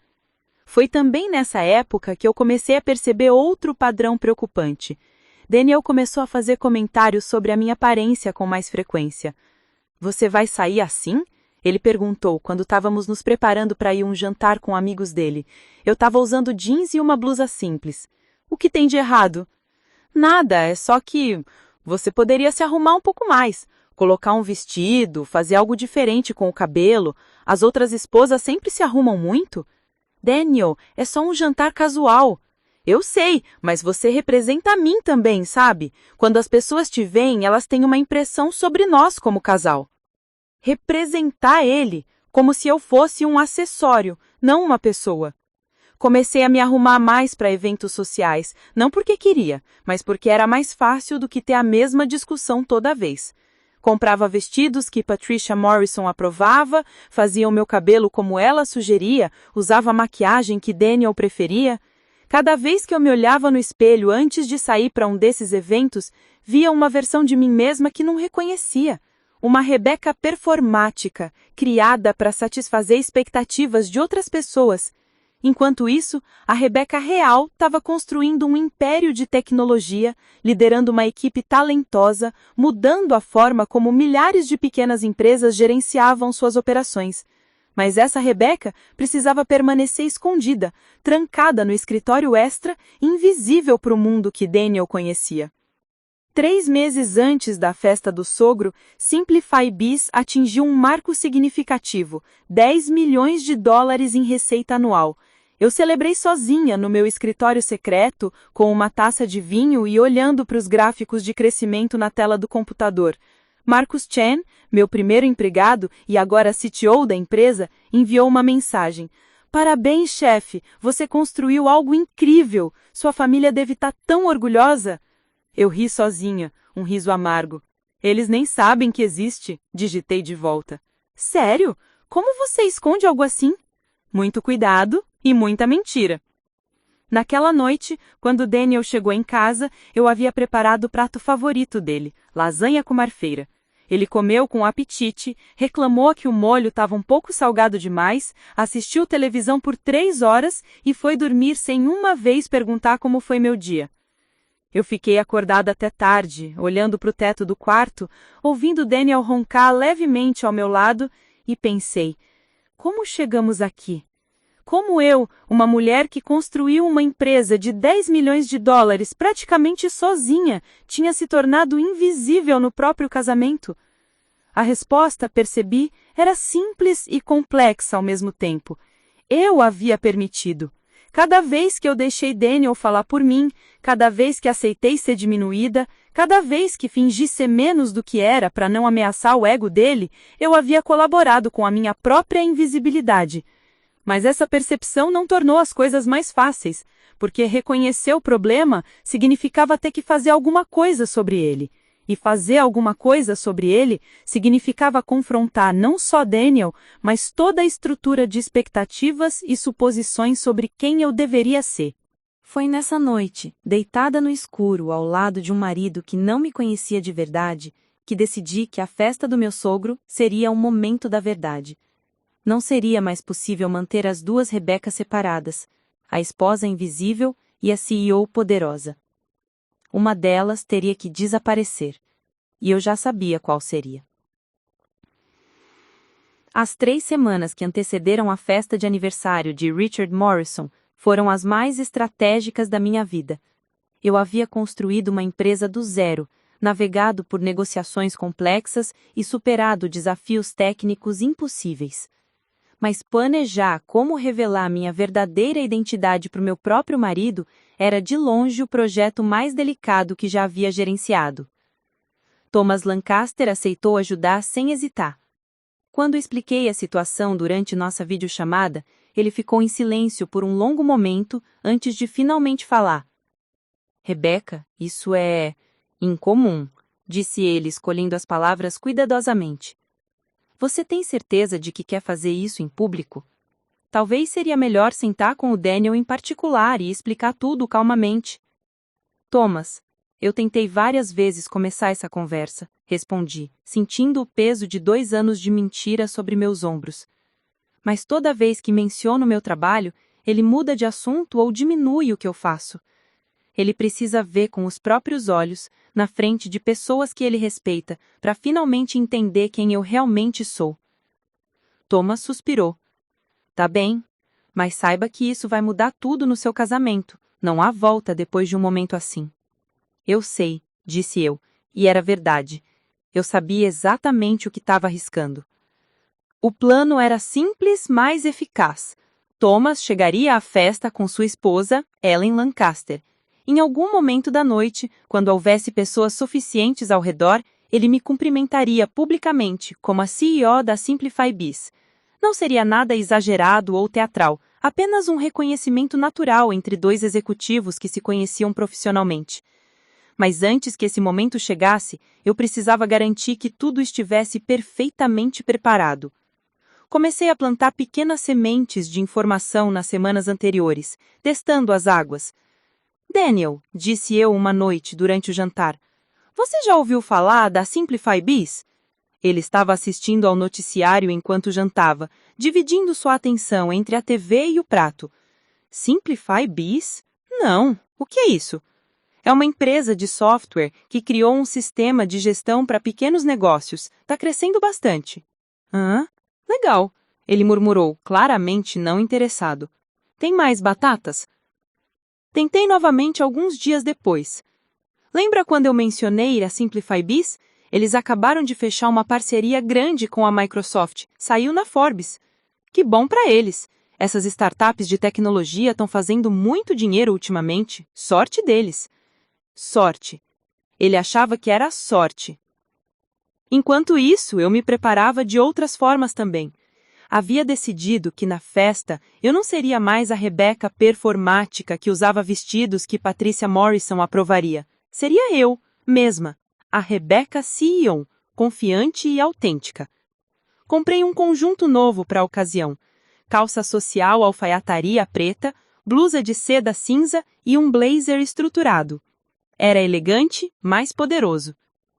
Foi também nessa época que eu comecei a perceber outro padrão preocupante. Daniel começou a fazer comentários sobre a minha aparência com mais frequência. Você vai sair assim? Ele perguntou quando estávamos nos preparando para ir a um jantar com amigos dele. Eu estava usando jeans e uma blusa simples. O que tem de errado? Nada, é só que você poderia se arrumar um pouco mais. Colocar um vestido, fazer algo diferente com o cabelo. As outras esposas sempre se arrumam muito. Daniel, é só um jantar casual. Eu sei, mas você representa a mim também, sabe? Quando as pessoas te veem, elas têm uma impressão sobre nós como casal. Representar ele, como se eu fosse um acessório, não uma pessoa. Comecei a me arrumar mais para eventos sociais, não porque queria, mas porque era mais fácil do que ter a mesma discussão toda vez. Comprava vestidos que Patricia Morrison aprovava, fazia o meu cabelo como ela sugeria, usava a maquiagem que Daniel preferia. Cada vez que eu me olhava no espelho antes de sair para um desses eventos, via uma versão de mim mesma que não reconhecia. Uma Rebeca performática, criada para satisfazer expectativas de outras pessoas. Enquanto isso, a Rebeca real estava construindo um império de tecnologia, liderando uma equipe talentosa, mudando a forma como milhares de pequenas empresas gerenciavam suas operações. Mas essa Rebeca precisava permanecer escondida, trancada no escritório extra, invisível para o mundo que Daniel conhecia. 3 meses antes da festa do sogro, Simplify Biz atingiu um marco significativo, $10 milhões em receita anual. Eu celebrei sozinha no meu escritório secreto, com uma taça de vinho e olhando para os gráficos de crescimento na tela do computador. Marcus Chen, meu primeiro empregado e agora CTO da empresa, enviou uma mensagem. Parabéns, chefe, você construiu algo incrível. Sua família deve estar tão orgulhosa. Eu ri sozinha, um riso amargo. Eles nem sabem que existe, digitei de volta. Sério? Como você esconde algo assim? Muito cuidado e muita mentira. Naquela noite, quando Daniel chegou em casa, eu havia preparado o prato favorito dele, lasanha com marfeira. Ele comeu com apetite, reclamou que o molho estava um pouco salgado demais, assistiu televisão por 3 horas e foi dormir sem uma vez perguntar como foi meu dia. Eu fiquei acordada até tarde, olhando para o teto do quarto, ouvindo Daniel roncar levemente ao meu lado e pensei, como chegamos aqui? Como eu, uma mulher que construiu uma empresa de $10 milhões praticamente sozinha, tinha se tornado invisível no próprio casamento? A resposta, percebi, era simples e complexa ao mesmo tempo. Eu havia permitido. Cada vez que eu deixei Daniel falar por mim, cada vez que aceitei ser diminuída, cada vez que fingi ser menos do que era para não ameaçar o ego dele, eu havia colaborado com a minha própria invisibilidade. Mas essa percepção não tornou as coisas mais fáceis, porque reconhecer o problema significava ter que fazer alguma coisa sobre ele. E fazer alguma coisa sobre ele significava confrontar não só Daniel, mas toda a estrutura de expectativas e suposições sobre quem eu deveria ser. Foi nessa noite, deitada no escuro ao lado de um marido que não me conhecia de verdade, que decidi que a festa do meu sogro seria o momento da verdade. Não seria mais possível manter as duas Rebecas separadas, a esposa invisível e a CEO poderosa. Uma delas teria que desaparecer, e eu já sabia qual seria. As 3 semanas que antecederam a festa de aniversário de Richard Morrison foram as mais estratégicas da minha vida. Eu havia construído uma empresa do zero, navegado por negociações complexas e superado desafios técnicos impossíveis. Mas planejar como revelar minha verdadeira identidade para o meu próprio marido era de longe o projeto mais delicado que já havia gerenciado. Thomas Lancaster aceitou ajudar sem hesitar. Quando expliquei a situação durante nossa videochamada, ele ficou em silêncio por um longo momento antes de finalmente falar. Rebecca, isso é incomum, disse ele, escolhendo as palavras cuidadosamente. Você tem certeza de que quer fazer isso em público? Talvez seria melhor sentar com o Daniel em particular e explicar tudo calmamente. Thomas, eu tentei várias vezes começar essa conversa, respondi, sentindo o peso de 2 anos de mentira sobre meus ombros. Mas toda vez que menciono meu trabalho, ele muda de assunto ou diminui o que eu faço. Ele precisa ver com os próprios olhos, na frente de pessoas que ele respeita, para finalmente entender quem eu realmente sou. Thomas suspirou. Tá bem, mas saiba que isso vai mudar tudo no seu casamento. Não há volta depois de um momento assim. Eu sei, disse eu, e era verdade. Eu sabia exatamente o que estava arriscando. O plano era simples, mas eficaz. Thomas chegaria à festa com sua esposa, Ellen Lancaster. Em algum momento da noite, quando houvesse pessoas suficientes ao redor, ele me cumprimentaria publicamente como a CEO da Simplify Biz. Não seria nada exagerado ou teatral, apenas um reconhecimento natural entre 2 executivos que se conheciam profissionalmente. Mas antes que esse momento chegasse, eu precisava garantir que tudo estivesse perfeitamente preparado. Comecei a plantar pequenas sementes de informação nas semanas anteriores, testando as águas. Daniel, disse eu uma noite durante o jantar, você já ouviu falar da Simplify Biz? Ele estava assistindo ao noticiário enquanto jantava, dividindo sua atenção entre a TV e o prato. Simplify Biz? Não, o que é isso? É uma empresa de software que criou um sistema de gestão para pequenos negócios. Está crescendo bastante. Hã? Legal, ele murmurou, claramente não interessado. Tem mais batatas? Tentei novamente alguns dias depois. Lembra quando eu mencionei a Simplify Biz? Eles acabaram de fechar uma parceria grande com a Microsoft. Saiu na Forbes. Que bom para eles. Essas startups de tecnologia estão fazendo muito dinheiro ultimamente. Sorte deles. Sorte. Ele achava que era sorte. Enquanto isso, eu me preparava de outras formas também. Havia decidido que na festa eu não seria mais a Rebecca performática que usava vestidos que Patricia Morrison aprovaria. Seria eu, mesma, a Rebecca CEO, confiante e autêntica. Comprei um conjunto novo para a ocasião. Calça social alfaiataria preta, blusa de seda cinza e um blazer estruturado. Era elegante, mas poderoso.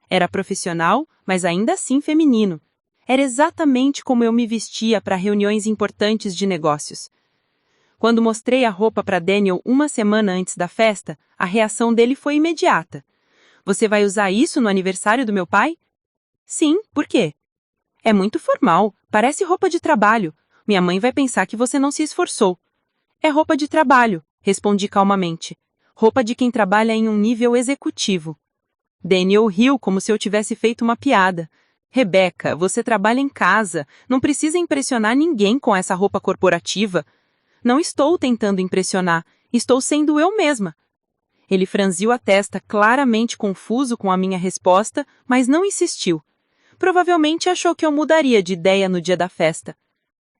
Era profissional, mas ainda assim feminino. Era exatamente como eu me vestia para reuniões importantes de negócios. Quando mostrei a roupa para Daniel uma semana antes da festa, a reação dele foi imediata. Você vai usar isso no aniversário do meu pai? Sim, por quê? É muito formal, parece roupa de trabalho. Minha mãe vai pensar que você não se esforçou. É roupa de trabalho, respondi calmamente. Roupa de quem trabalha em um nível executivo. Daniel riu como se eu tivesse feito uma piada. Rebecca, você trabalha em casa, não precisa impressionar ninguém com essa roupa corporativa. Não estou tentando impressionar, estou sendo eu mesma. Ele franziu a testa, claramente confuso com a minha resposta, mas não insistiu. Provavelmente achou que eu mudaria de ideia no dia da festa.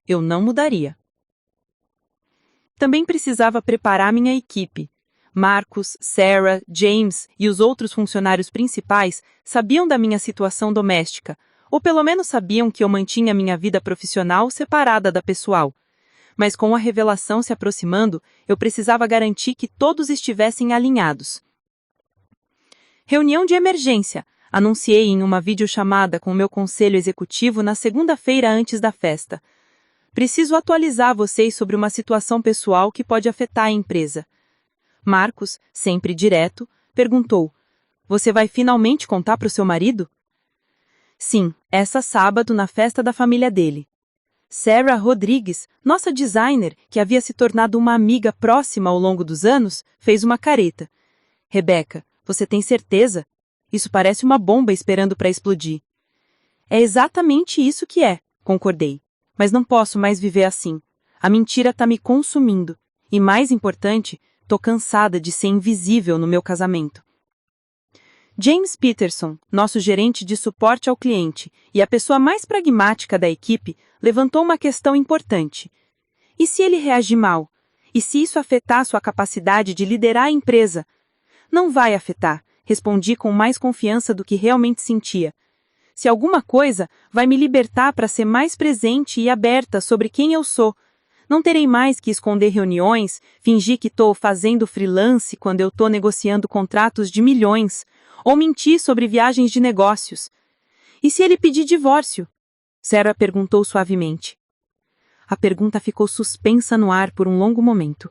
Eu não mudaria. Também precisava preparar minha equipe. Marcus, Sarah, James e os outros funcionários principais sabiam da minha situação doméstica, ou pelo menos sabiam que eu mantinha minha vida profissional separada da pessoal. Mas com a revelação se aproximando, eu precisava garantir que todos estivessem alinhados. Reunião de emergência, anunciei em uma videochamada com o meu conselho executivo na segunda-feira antes da festa. Preciso atualizar vocês sobre uma situação pessoal que pode afetar a empresa. Marcus, sempre direto, perguntou, você vai finalmente contar para o seu marido? Sim, essa sábado na festa da família dele. Sarah Rodrigues, nossa designer, que havia se tornado uma amiga próxima ao longo dos anos, fez uma careta. Rebecca, você tem certeza? Isso parece uma bomba esperando para explodir. É exatamente isso que é, concordei. Mas não posso mais viver assim. A mentira tá me consumindo. E mais importante, tô cansada de ser invisível no meu casamento. James Peterson, nosso gerente de suporte ao cliente e a pessoa mais pragmática da equipe, levantou uma questão importante. E se ele reagir mal? E se isso afetar sua capacidade de liderar a empresa? Não vai afetar, respondi com mais confiança do que realmente sentia. Se alguma coisa, vai me libertar para ser mais presente e aberta sobre quem eu sou. Não terei mais que esconder reuniões, fingir que estou fazendo freelance quando eu estou negociando contratos de milhões, ou mentir sobre viagens de negócios. E se ele pedir divórcio? Sarah perguntou suavemente. A pergunta ficou suspensa no ar por um longo momento.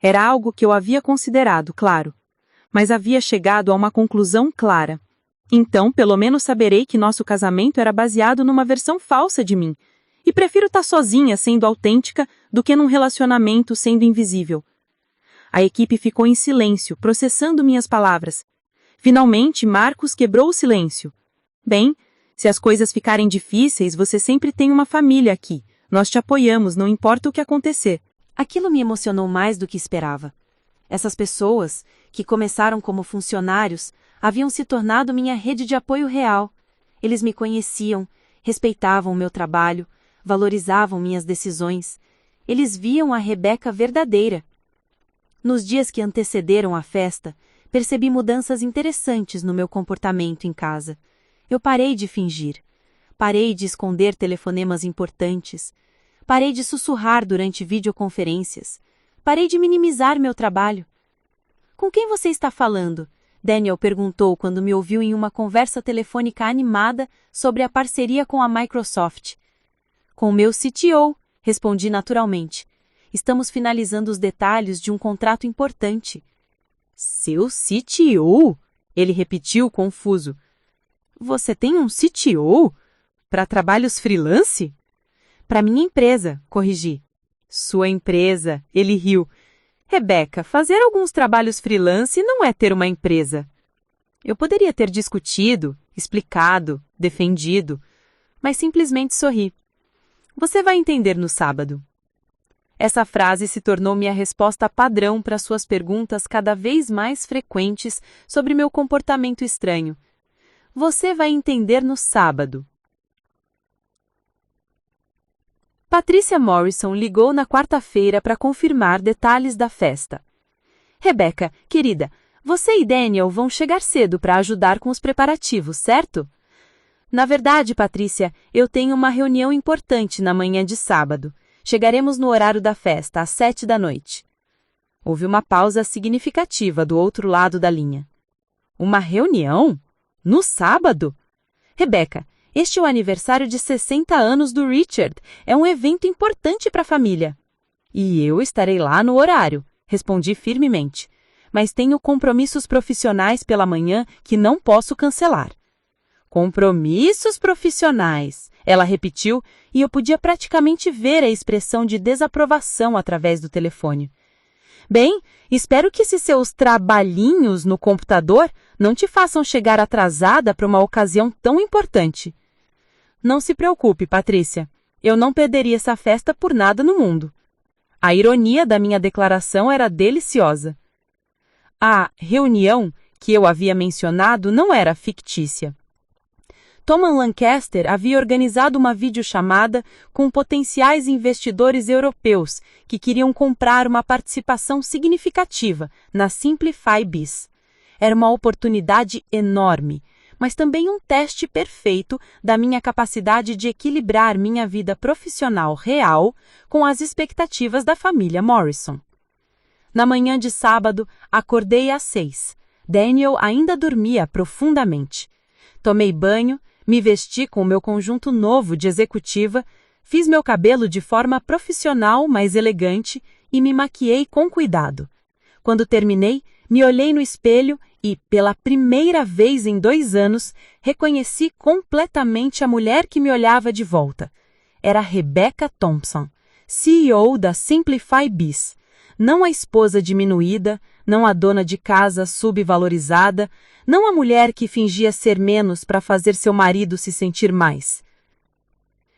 Era algo que eu havia considerado, claro, mas havia chegado a uma conclusão clara. Então, pelo menos saberei que nosso casamento era baseado numa versão falsa de mim, e prefiro estar sozinha sendo autêntica do que num relacionamento sendo invisível. A equipe ficou em silêncio, processando minhas palavras. Finalmente, Marcos quebrou o silêncio. Bem, se as coisas ficarem difíceis, você sempre tem uma família aqui. Nós te apoiamos, não importa o que acontecer. Aquilo me emocionou mais do que esperava. Essas pessoas, que começaram como funcionários, haviam se tornado minha rede de apoio real. Eles me conheciam, respeitavam o meu trabalho, valorizavam minhas decisões. Eles viam a Rebecca verdadeira. Nos dias que antecederam a festa, percebi mudanças interessantes no meu comportamento em casa. Eu parei de fingir. Parei de esconder telefonemas importantes. Parei de sussurrar durante videoconferências. Parei de minimizar meu trabalho. Com quem você está falando? Daniel perguntou quando me ouviu em uma conversa telefônica animada sobre a parceria com a Microsoft. Com o meu CTO, respondi naturalmente. Estamos finalizando os detalhes de um contrato importante. Seu CTO? Ele repetiu confuso. Você tem um CTO? Para trabalhos freelance? Para minha empresa, corrigi. Sua empresa, ele riu. Rebecca, fazer alguns trabalhos freelance não é ter uma empresa. Eu poderia ter discutido, explicado, defendido, mas simplesmente sorri. Você vai entender no sábado. Essa frase se tornou minha resposta padrão para suas perguntas cada vez mais frequentes sobre meu comportamento estranho. Você vai entender no sábado. Patrícia Morrison ligou na quarta-feira para confirmar detalhes da festa. Rebecca, querida, você e Daniel vão chegar cedo para ajudar com os preparativos, certo? Na verdade, Patrícia, eu tenho uma reunião importante na manhã de sábado. Chegaremos no horário da festa, às 7 da noite. Houve uma pausa significativa do outro lado da linha. Uma reunião? No sábado? Rebecca, este é o aniversário de 60 anos do Richard. É um evento importante para a família. E eu estarei lá no horário, respondi firmemente. Mas tenho compromissos profissionais pela manhã que não posso cancelar. Compromissos profissionais, ela repetiu, e eu podia praticamente ver a expressão de desaprovação através do telefone. Bem, espero que esses seus trabalhinhos no computador não te façam chegar atrasada para uma ocasião tão importante. Não se preocupe, Patrícia. Eu não perderia essa festa por nada no mundo. A ironia da minha declaração era deliciosa. A reunião que eu havia mencionado não era fictícia. Thomas Lancaster havia organizado uma videochamada com potenciais investidores europeus que queriam comprar uma participação significativa na Simplify Biz. Era uma oportunidade enorme, mas também um teste perfeito da minha capacidade de equilibrar minha vida profissional real com as expectativas da família Morrison. Na manhã de sábado, acordei às 6. Daniel ainda dormia profundamente. Tomei banho, me vesti com o meu conjunto novo de executiva, fiz meu cabelo de forma profissional, mas elegante, e me maquiei com cuidado. Quando terminei, me olhei no espelho e, pela primeira vez em 2 anos, reconheci completamente a mulher que me olhava de volta. Era Rebecca Thompson, CEO da Simplify Biz. Não a esposa diminuída, não a dona de casa subvalorizada, não a mulher que fingia ser menos para fazer seu marido se sentir mais.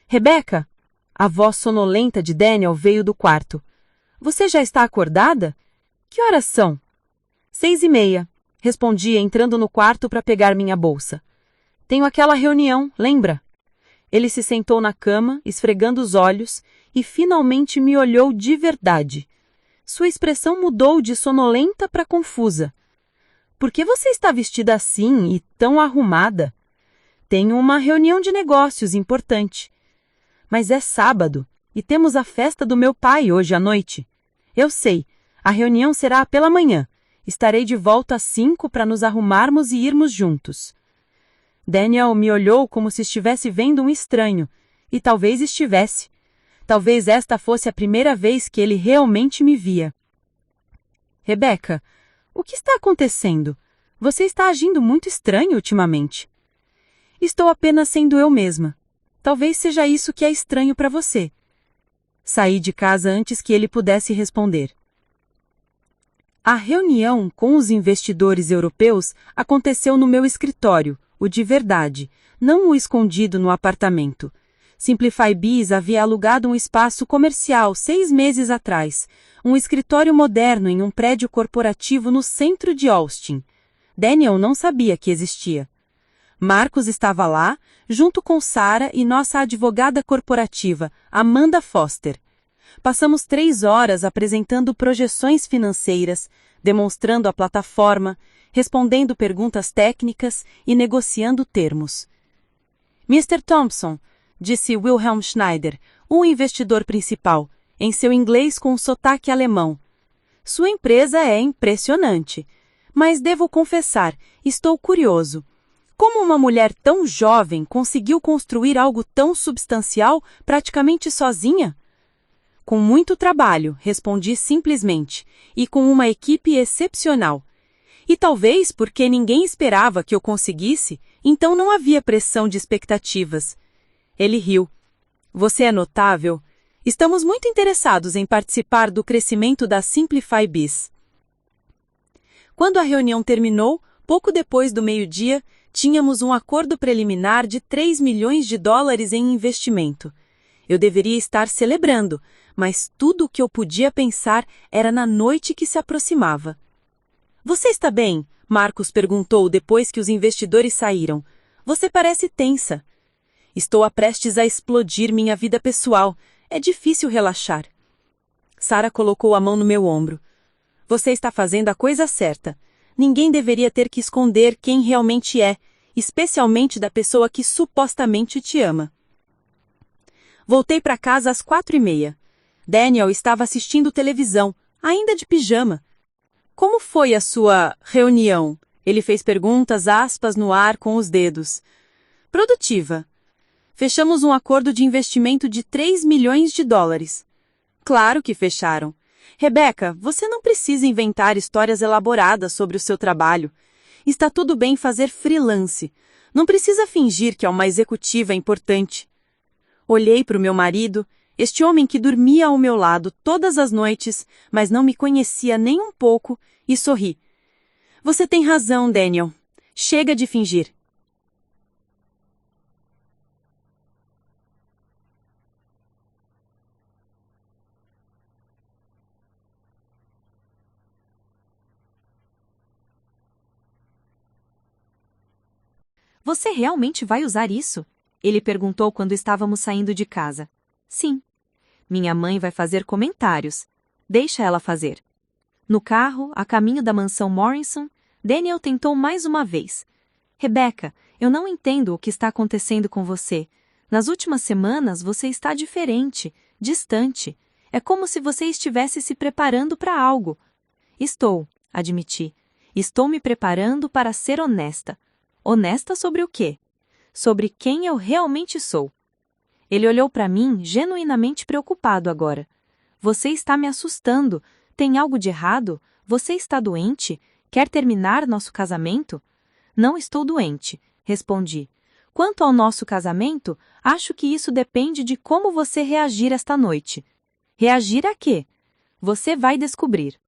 Rebecca, a voz sonolenta de Daniel veio do quarto. Você já está acordada? Que horas são? 6:30, respondi entrando no quarto para pegar minha bolsa. Tenho aquela reunião, lembra? Ele se sentou na cama, esfregando os olhos, e finalmente me olhou de verdade. Sua expressão mudou de sonolenta para confusa. Por que você está vestida assim e tão arrumada? Tenho uma reunião de negócios importante. Mas é sábado e temos a festa do meu pai hoje à noite. Eu sei, a reunião será pela manhã. Estarei de volta às 5 para nos arrumarmos e irmos juntos. Daniel me olhou como se estivesse vendo um estranho, e talvez estivesse. Talvez esta fosse a primeira vez que ele realmente me via. Rebecca, o que está acontecendo? Você está agindo muito estranho ultimamente. Estou apenas sendo eu mesma. Talvez seja isso que é estranho para você. Saí de casa antes que ele pudesse responder. A reunião com os investidores europeus aconteceu no meu escritório, o de verdade, não o escondido no apartamento. Simplify Biz havia alugado um espaço comercial 6 meses atrás, um escritório moderno em um prédio corporativo no centro de Austin. Daniel não sabia que existia. Marcos estava lá, junto com Sarah e nossa advogada corporativa, Amanda Foster. Passamos 3 horas apresentando projeções financeiras, demonstrando a plataforma, respondendo perguntas técnicas e negociando termos. Mr. Thompson, disse Wilhelm Schneider, o investidor principal, em seu inglês com sotaque alemão. Sua empresa é impressionante, mas devo confessar, estou curioso. Como uma mulher tão jovem conseguiu construir algo tão substancial praticamente sozinha? Com muito trabalho, respondi simplesmente, e com uma equipe excepcional. E talvez porque ninguém esperava que eu conseguisse, então não havia pressão de expectativas. Ele riu. Você é notável. Estamos muito interessados em participar do crescimento da Simplify Biz. Quando a reunião terminou, pouco depois do meio-dia, tínhamos um acordo preliminar de 3 milhões de dólares em investimento. Eu deveria estar celebrando, mas tudo o que eu podia pensar era na noite que se aproximava. Você está bem? Marcos perguntou depois que os investidores saíram. Você parece tensa. Estou prestes a explodir minha vida pessoal. É difícil relaxar. Sarah colocou a mão no meu ombro. Você está fazendo a coisa certa. Ninguém deveria ter que esconder quem realmente é, especialmente da pessoa que supostamente te ama. Voltei para casa às 4:30. Daniel estava assistindo televisão, ainda de pijama. Como foi a sua reunião? Ele fez perguntas aspas no ar com os dedos. Produtiva. Fechamos um acordo de investimento de 3 milhões de dólares. Claro que fecharam. Rebecca, você não precisa inventar histórias elaboradas sobre o seu trabalho. Está tudo bem fazer freelance. Não precisa fingir que é uma executiva importante. Olhei para o meu marido, este homem que dormia ao meu lado todas as noites, mas não me conhecia nem um pouco, e sorri. Você tem razão, Daniel. Chega de fingir. Você realmente vai usar isso? Ele perguntou quando estávamos saindo de casa. Sim. Minha mãe vai fazer comentários. Deixa ela fazer. No carro, a caminho da mansão Morrison, Daniel tentou mais uma vez. Rebecca, eu não entendo o que está acontecendo com você. Nas últimas semanas você está diferente, distante. É como se você estivesse se preparando para algo. Estou, admiti. Estou me preparando para ser honesta. Honesta sobre o quê? Sobre quem eu realmente sou. Ele olhou para mim, genuinamente preocupado agora. Você está me assustando. Tem algo de errado? Você está doente? Quer terminar nosso casamento? Não estou doente, respondi. Quanto ao nosso casamento, acho que isso depende de como você reagir esta noite. Reagir a quê? Você vai descobrir.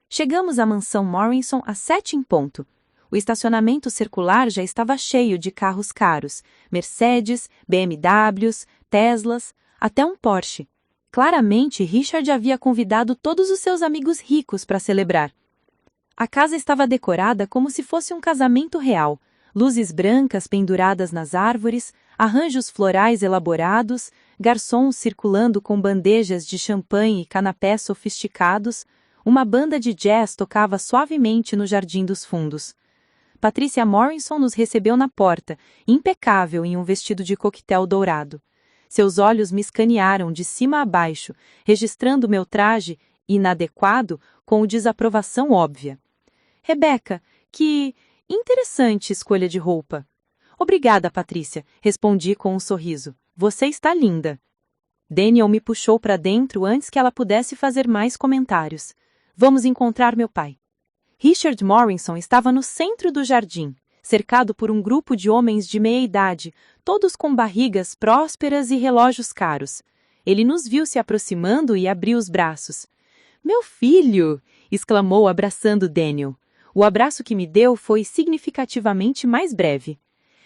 Chegamos à mansão Morrison às 7 em ponto. O estacionamento circular já estava cheio de carros caros, Mercedes, BMWs, Teslas, até um Porsche. Claramente, Richard havia convidado todos os seus amigos ricos para celebrar. A casa estava decorada como se fosse um casamento real. Luzes brancas penduradas nas árvores, arranjos florais elaborados, garçons circulando com bandejas de champanhe e canapés sofisticados. Uma banda de jazz tocava suavemente no jardim dos fundos. Patrícia Morrison nos recebeu na porta, impecável em um vestido de coquetel dourado. Seus olhos me escanearam de cima a baixo, registrando meu traje, inadequado, com desaprovação óbvia. Rebeca, que interessante escolha de roupa. Obrigada, Patrícia, respondi com um sorriso. Você está linda. Daniel me puxou para dentro antes que ela pudesse fazer mais comentários. Vamos encontrar meu pai. Richard Morrison estava no centro do jardim, cercado por um grupo de homens de meia-idade, todos com barrigas prósperas e relógios caros. Ele nos viu se aproximando e abriu os braços. Meu filho! Exclamou abraçando Daniel. O abraço que me deu foi significativamente mais breve.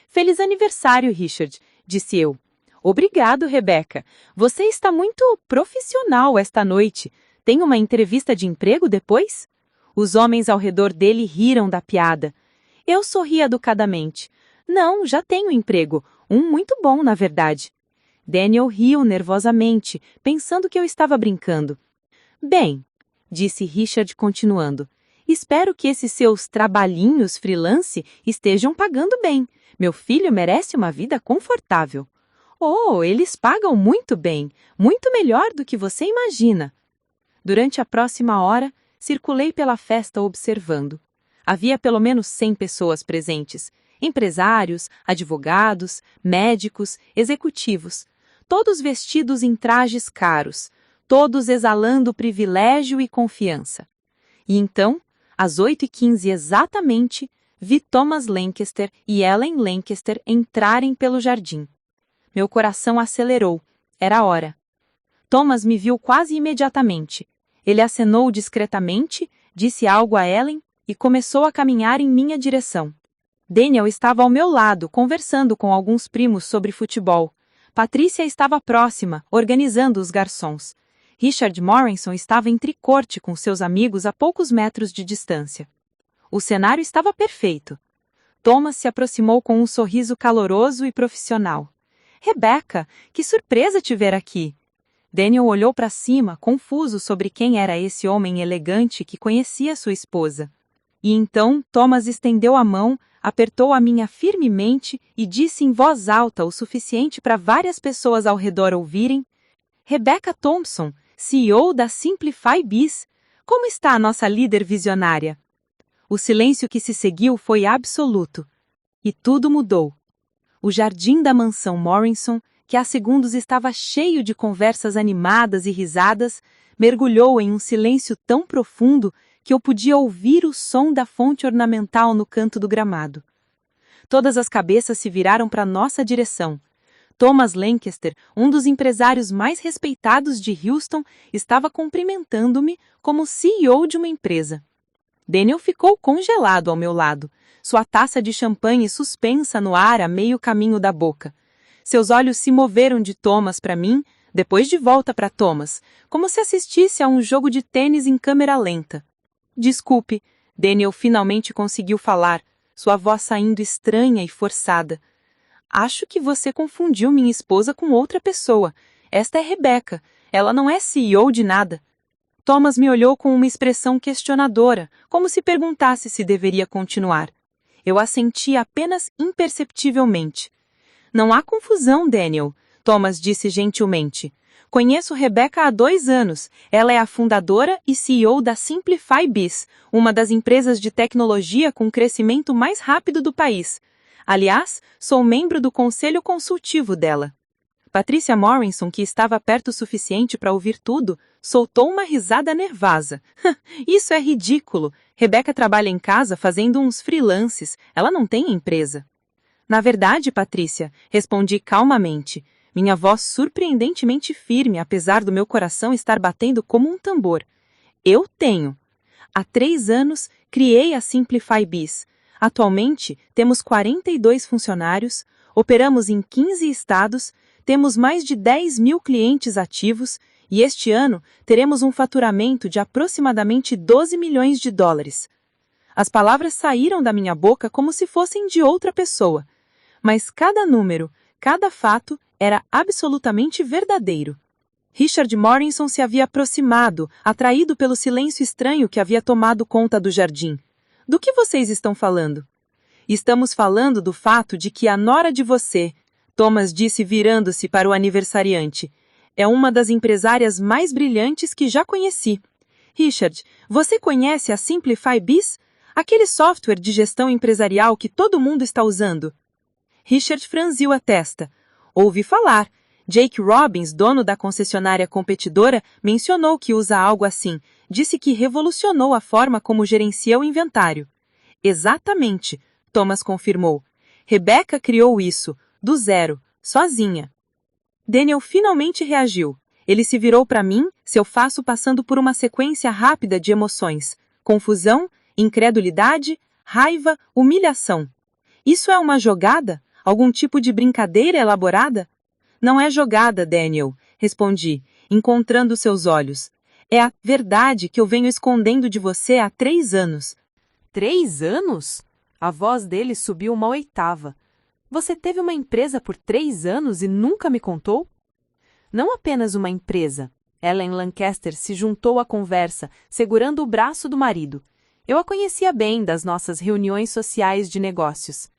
Feliz aniversário, Richard, disse eu. Obrigado, Rebeca. Você está muito profissional esta noite. Tem uma entrevista de emprego depois? Os homens ao redor dele riram da piada. Eu sorri educadamente. Não, já tenho emprego. Um muito bom, na verdade. Daniel riu nervosamente, pensando que eu estava brincando. Bem, disse Richard continuando. Espero que esses seus trabalhinhos freelance estejam pagando bem. Meu filho merece uma vida confortável. Oh, eles pagam muito bem, muito melhor do que você imagina. Durante a próxima hora, circulei pela festa observando. Havia pelo menos 100 pessoas presentes, empresários, advogados, médicos, executivos, todos vestidos em trajes caros, todos exalando privilégio e confiança. E então, às 8h15 exatamente, vi Thomas Lancaster e Ellen Lancaster entrarem pelo jardim. Meu coração acelerou. Era a hora. Thomas me viu quase imediatamente. Ele acenou discretamente, disse algo a Ellen e começou a caminhar em minha direção. Daniel estava ao meu lado, conversando com alguns primos sobre futebol. Patrícia estava próxima, organizando os garçons. Richard Morrison estava em tricorte com seus amigos a poucos metros de distância. O cenário estava perfeito. Thomas se aproximou com um sorriso caloroso e profissional. Rebeca, que surpresa te ver aqui! Daniel olhou para cima, confuso sobre quem era esse homem elegante que conhecia sua esposa. E então Thomas estendeu a mão, apertou a minha firmemente e disse em voz alta o suficiente para várias pessoas ao redor ouvirem: Rebecca Thompson, CEO da Simplify Biz, como está a nossa líder visionária? O silêncio que se seguiu foi absoluto. E tudo mudou. O jardim da mansão Morrison, que há segundos estava cheio de conversas animadas e risadas, mergulhou em um silêncio tão profundo que eu podia ouvir o som da fonte ornamental no canto do gramado. Todas as cabeças se viraram para nossa direção. Thomas Lancaster, um dos empresários mais respeitados de Houston, estava cumprimentando-me como CEO de uma empresa. Daniel ficou congelado ao meu lado, sua taça de champanhe suspensa no ar a meio caminho da boca. Seus olhos se moveram de Thomas para mim, depois de volta para Thomas, como se assistisse a um jogo de tênis em câmera lenta. Desculpe, Daniel finalmente conseguiu falar, sua voz saindo estranha e forçada. Acho que você confundiu minha esposa com outra pessoa. Esta é Rebecca. Ela não é CEO de nada. Thomas me olhou com uma expressão questionadora, como se perguntasse se deveria continuar. Eu assenti apenas imperceptivelmente. Não há confusão, Daniel, Thomas disse gentilmente. Conheço Rebecca há 2 anos. Ela é a fundadora e CEO da Simplify Biz, uma das empresas de tecnologia com crescimento mais rápido do país. Aliás, sou membro do conselho consultivo dela. Patrícia Morrison, que estava perto o suficiente para ouvir tudo, soltou uma risada nervosa. Isso é ridículo. Rebecca trabalha em casa fazendo uns freelances. Ela não tem empresa. Na verdade, Patrícia, respondi calmamente, minha voz surpreendentemente firme, apesar do meu coração estar batendo como um tambor. Eu tenho. Há 3 anos, criei a Simplify Biz. Atualmente, temos 42 funcionários, operamos em 15 estados, temos mais de 10 mil clientes ativos e este ano teremos um faturamento de aproximadamente 12 milhões de dólares. As palavras saíram da minha boca como se fossem de outra pessoa, mas cada número, cada fato era absolutamente verdadeiro. Richard Morrison se havia aproximado, atraído pelo silêncio estranho que havia tomado conta do jardim. Do que vocês estão falando? Estamos falando do fato de que a nora de você, Thomas disse virando-se para o aniversariante, é uma das empresárias mais brilhantes que já conheci. Richard, você conhece a Simplify Biz? Aquele software de gestão empresarial que todo mundo está usando? Richard franziu a testa. Ouvi falar. Jake Robbins, dono da concessionária competidora, mencionou que usa algo assim. Disse que revolucionou a forma como gerencia o inventário. Exatamente, Thomas confirmou. Rebecca criou isso, do zero, sozinha. Daniel finalmente reagiu. Ele se virou para mim, seu faço passando por uma sequência rápida de emoções. Confusão, incredulidade, raiva, humilhação. Isso é uma jogada? Algum tipo de brincadeira elaborada? Não é jogada, Daniel, respondi, encontrando seus olhos. É a verdade que eu venho escondendo de você há 3 anos. 3 anos? A voz dele subiu uma oitava. Você teve uma empresa por 3 anos e nunca me contou? Não apenas uma empresa. Ellen Lancaster se juntou à conversa, segurando o braço do marido. Eu a conhecia bem das nossas reuniões sociais de negócios.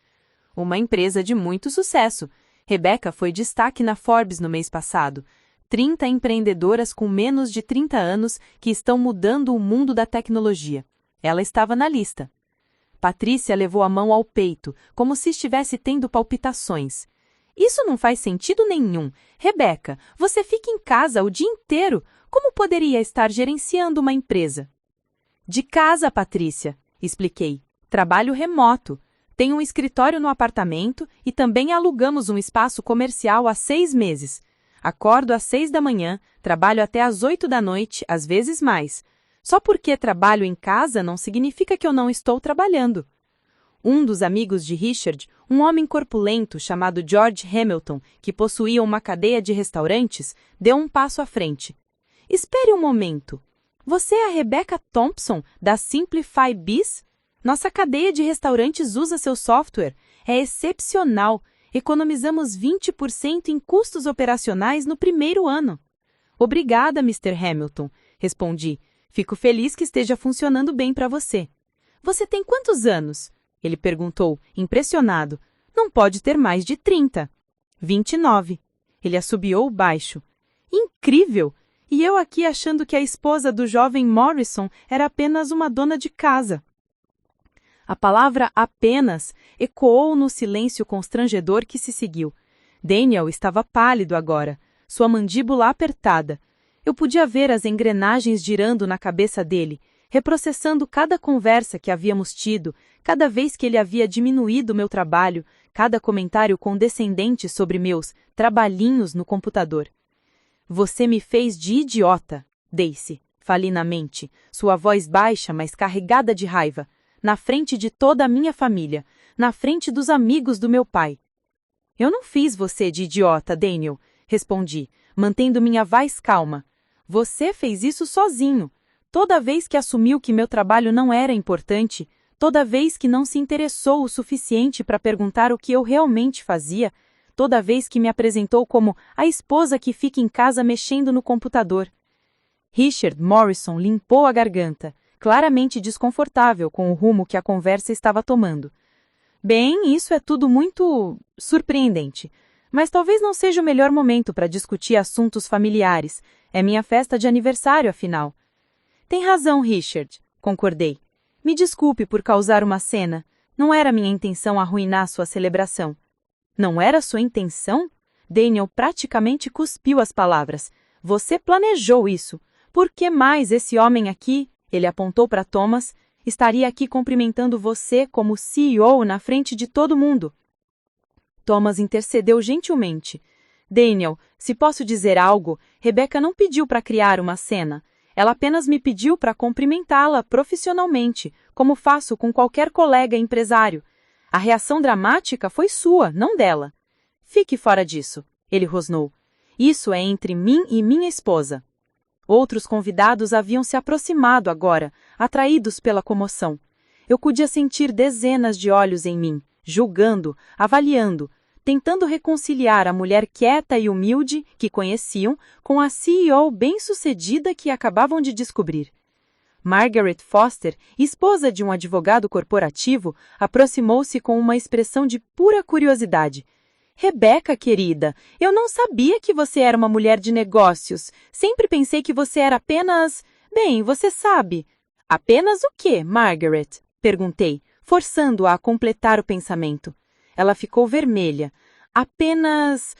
Uma empresa de muito sucesso. Rebecca foi destaque na Forbes no mês passado. 30 empreendedoras com menos de 30 anos que estão mudando o mundo da tecnologia. Ela estava na lista. Patrícia levou a mão ao peito, como se estivesse tendo palpitações. Isso não faz sentido nenhum. Rebecca, você fica em casa o dia inteiro. Como poderia estar gerenciando uma empresa? De casa, Patrícia, expliquei. Trabalho remoto. Tenho um escritório no apartamento e também alugamos um espaço comercial há 6 meses. Acordo às 6 da manhã, trabalho até às 8 da noite, às vezes mais. Só porque trabalho em casa não significa que eu não estou trabalhando. Um dos amigos de Richard, um homem corpulento chamado George Hamilton, que possuía uma cadeia de restaurantes, deu um passo à frente. Espere um momento. Você é a Rebecca Thompson, da Simplify Biz? Nossa cadeia de restaurantes usa seu software. É excepcional. Economizamos 20% em custos operacionais no primeiro ano. Obrigada, Mr. Hamilton, respondi. Fico feliz que esteja funcionando bem para você. Você tem quantos anos? Ele perguntou, impressionado. Não pode ter mais de 30. 29. Ele assobiou baixo. Incrível! E eu aqui achando que a esposa do jovem Morrison era apenas uma dona de casa. A palavra apenas ecoou no silêncio constrangedor que se seguiu. Daniel estava pálido agora, sua mandíbula apertada. Eu podia ver as engrenagens girando na cabeça dele, reprocessando cada conversa que havíamos tido, cada vez que ele havia diminuído meu trabalho, cada comentário condescendente sobre meus trabalhinhos no computador. Você me fez de idiota, Daisy, falinamente, sua voz baixa, mas carregada de raiva, na frente de toda a minha família, na frente dos amigos do meu pai. Eu não fiz você de idiota, Daniel, respondi, mantendo minha voz calma. Você fez isso sozinho. Toda vez que assumiu que meu trabalho não era importante, toda vez que não se interessou o suficiente para perguntar o que eu realmente fazia, toda vez que me apresentou como a esposa que fica em casa mexendo no computador. Richard Morrison limpou a garganta, claramente desconfortável com o rumo que a conversa estava tomando. Bem, isso é tudo muito surpreendente, mas talvez não seja o melhor momento para discutir assuntos familiares. É minha festa de aniversário, afinal. Tem razão, Richard, concordei. Me desculpe por causar uma cena. Não era minha intenção arruinar sua celebração. Não era sua intenção? Daniel praticamente cuspiu as palavras. Você planejou isso. Por que mais esse homem aqui, ele apontou para Thomas, estaria aqui cumprimentando você como CEO na frente de todo mundo? Thomas intercedeu gentilmente. Daniel, se posso dizer algo, Rebecca não pediu para criar uma cena. Ela apenas me pediu para cumprimentá-la profissionalmente, como faço com qualquer colega empresário. A reação dramática foi sua, não dela. Fique fora disso, ele rosnou. Isso é entre mim e minha esposa. Outros convidados haviam se aproximado agora, atraídos pela comoção. Eu podia sentir dezenas de olhos em mim, julgando, avaliando, tentando reconciliar a mulher quieta e humilde que conheciam com a CEO bem-sucedida que acabavam de descobrir. Margaret Foster, esposa de um advogado corporativo, aproximou-se com uma expressão de pura curiosidade. Rebecca, querida, eu não sabia que você era uma mulher de negócios. Sempre pensei que você era apenas... Bem, você sabe. Apenas o quê, Margaret? Perguntei, forçando-a a completar o pensamento. Ela ficou vermelha. Apenas...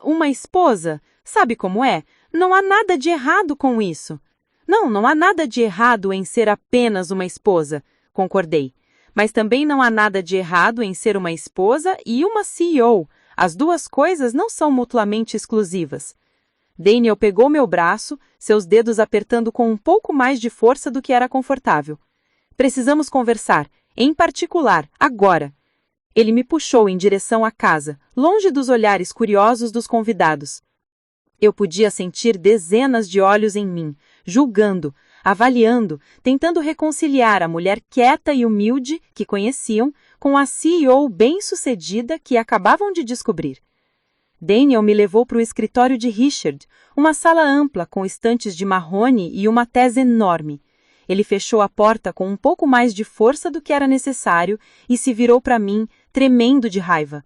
uma esposa? Sabe como é? Não há nada de errado com isso. Não há nada de errado em ser apenas uma esposa, concordei. Mas também não há nada de errado em ser uma esposa e uma CEO. As duas coisas não são mutuamente exclusivas. Daniel pegou meu braço, seus dedos apertando com um pouco mais de força do que era confortável. Precisamos conversar, em particular, agora. Ele me puxou em direção à casa, longe dos olhares curiosos dos convidados. Eu podia sentir dezenas de olhos em mim, julgando, avaliando, tentando reconciliar a mulher quieta e humilde que conheciam com a CEO bem-sucedida que acabavam de descobrir. Daniel me levou para o escritório de Richard, uma sala ampla com estantes de marrone e uma tese enorme. Ele fechou a porta com um pouco mais de força do que era necessário e se virou para mim, tremendo de raiva.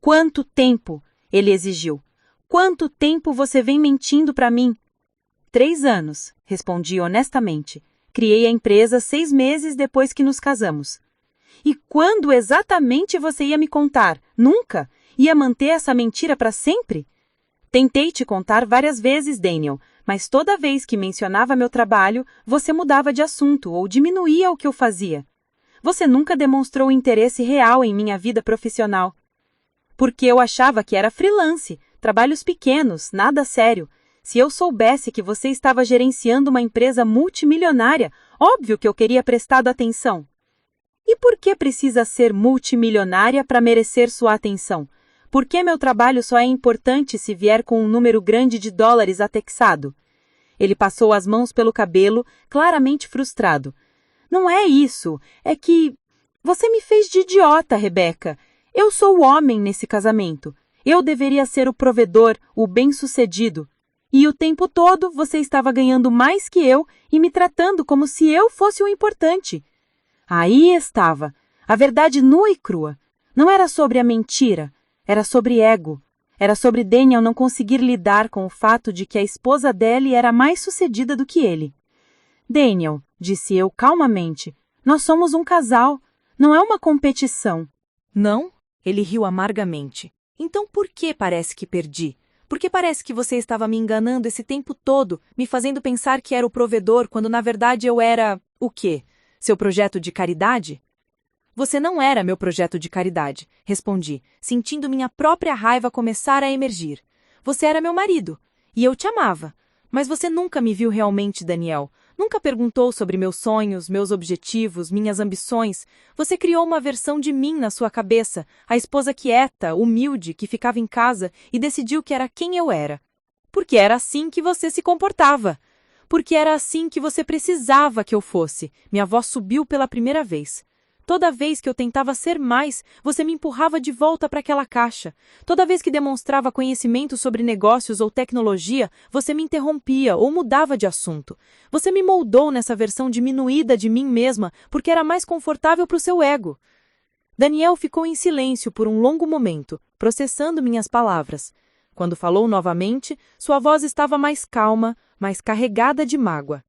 Quanto tempo? Ele exigiu. Quanto tempo você vem mentindo para mim? 3 anos, respondi honestamente. Criei a empresa 6 meses depois que nos casamos. E quando exatamente você ia me contar? Nunca? Ia manter essa mentira para sempre? Tentei te contar várias vezes, Daniel, mas toda vez que mencionava meu trabalho, você mudava de assunto ou diminuía o que eu fazia. Você nunca demonstrou interesse real em minha vida profissional. Porque eu achava que era freelance, trabalhos pequenos, nada sério. Se eu soubesse que você estava gerenciando uma empresa multimilionária, óbvio que eu queria prestado atenção. E por que precisa ser multimilionária para merecer sua atenção? Por que meu trabalho só é importante se vier com um número grande de dólares atexado? Ele passou as mãos pelo cabelo, claramente frustrado. Não é isso, é que... Você me fez de idiota, Rebecca. Eu sou o homem nesse casamento. Eu deveria ser o provedor, o bem-sucedido. E o tempo todo você estava ganhando mais que eu e me tratando como se eu fosse o importante. Aí estava, a verdade nua e crua. Não era sobre a mentira, era sobre ego. Era sobre Daniel não conseguir lidar com o fato de que a esposa dele era mais sucedida do que ele. Daniel, disse eu calmamente, nós somos um casal, não é uma competição. Não? Ele riu amargamente. Então por que parece que perdi? Por que parece que você estava me enganando esse tempo todo, me fazendo pensar que era o provedor, quando na verdade eu era... o quê? Seu projeto de caridade? Você não era meu projeto de caridade, respondi, sentindo minha própria raiva começar a emergir. Você era meu marido, e eu te amava. Mas você nunca me viu realmente, Daniel. Nunca perguntou sobre meus sonhos, meus objetivos, minhas ambições. Você criou uma versão de mim na sua cabeça, a esposa quieta, humilde, que ficava em casa e decidiu que era quem eu era. Porque era assim que você se comportava. Porque era assim que você precisava que eu fosse. Minha voz subiu pela primeira vez. Toda vez que eu tentava ser mais, você me empurrava de volta para aquela caixa. Toda vez que demonstrava conhecimento sobre negócios ou tecnologia, você me interrompia ou mudava de assunto. Você me moldou nessa versão diminuída de mim mesma porque era mais confortável para o seu ego. Daniel ficou em silêncio por um longo momento, processando minhas palavras. Quando falou novamente, sua voz estava mais calma, mais carregada de mágoa.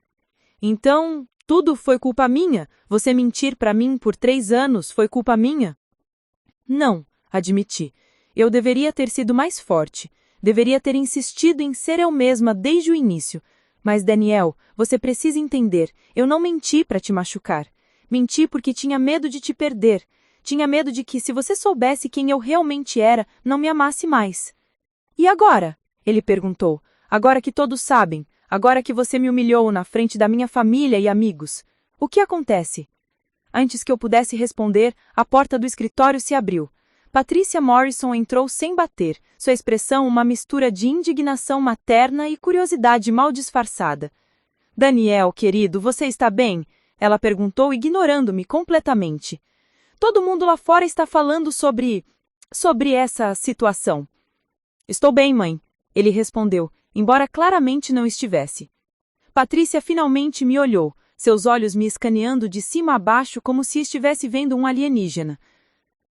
Então... tudo foi culpa minha? Você mentir para mim por 3 anos foi culpa minha? Não, admiti. Eu deveria ter sido mais forte. Deveria ter insistido em ser eu mesma desde o início. Mas, Daniel, você precisa entender. Eu não menti para te machucar. Menti porque tinha medo de te perder. Tinha medo de que, se você soubesse quem eu realmente era, não me amasse mais. E agora? Ele perguntou. Agora que todos sabem, agora que você me humilhou na frente da minha família e amigos, o que acontece? Antes que eu pudesse responder, a porta do escritório se abriu. Patricia Morrison entrou sem bater, sua expressão uma mistura de indignação materna e curiosidade mal disfarçada. Daniel, querido, você está bem? Ela perguntou, ignorando-me completamente. Todo mundo lá fora está falando sobre essa situação. Estou bem, mãe, ele respondeu, embora claramente não estivesse. Patrícia finalmente me olhou, seus olhos me escaneando de cima a baixo como se estivesse vendo um alienígena.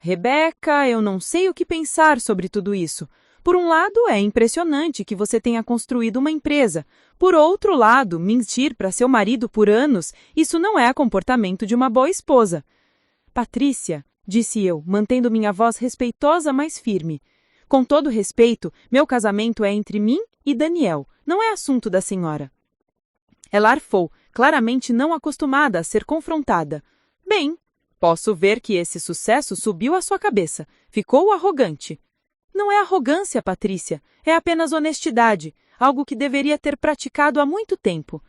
Rebeca, eu não sei o que pensar sobre tudo isso. Por um lado, é impressionante que você tenha construído uma empresa. Por outro lado, mentir para seu marido por anos, isso não é comportamento de uma boa esposa. Patrícia, disse eu, mantendo minha voz respeitosa, mas firme. Com todo respeito, meu casamento é entre mim e Daniel, não é assunto da senhora. Ela arfou, claramente não acostumada a ser confrontada. Bem, posso ver que esse sucesso subiu à sua cabeça. Ficou arrogante. Não é arrogância, Patrícia, é apenas honestidade, algo que deveria ter praticado há muito tempo.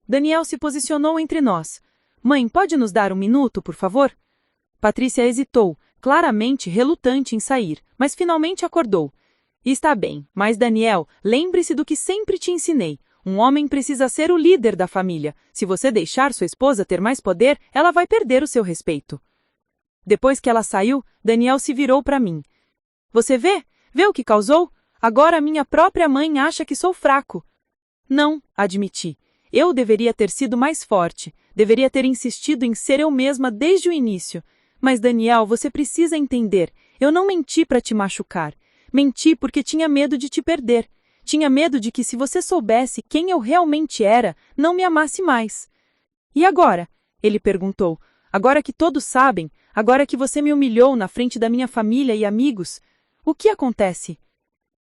Daniel se posicionou entre nós. Mãe, pode nos dar um minuto, por favor? Patrícia hesitou, claramente relutante em sair, mas finalmente acordou. Está bem, mas Daniel, lembre-se do que sempre te ensinei. Um homem precisa ser o líder da família. Se você deixar sua esposa ter mais poder, ela vai perder o seu respeito. Depois que ela saiu, Daniel se virou para mim. Você vê? Vê o que causou? Agora minha própria mãe acha que sou fraco. Não, admiti. Eu deveria ter sido mais forte. Deveria ter insistido em ser eu mesma desde o início. Mas, Daniel, você precisa entender. Eu não menti para te machucar. Menti porque tinha medo de te perder. Tinha medo de que, se você soubesse quem eu realmente era, não me amasse mais. E agora? Ele perguntou. Agora que todos sabem, agora que você me humilhou na frente da minha família e amigos, o que acontece?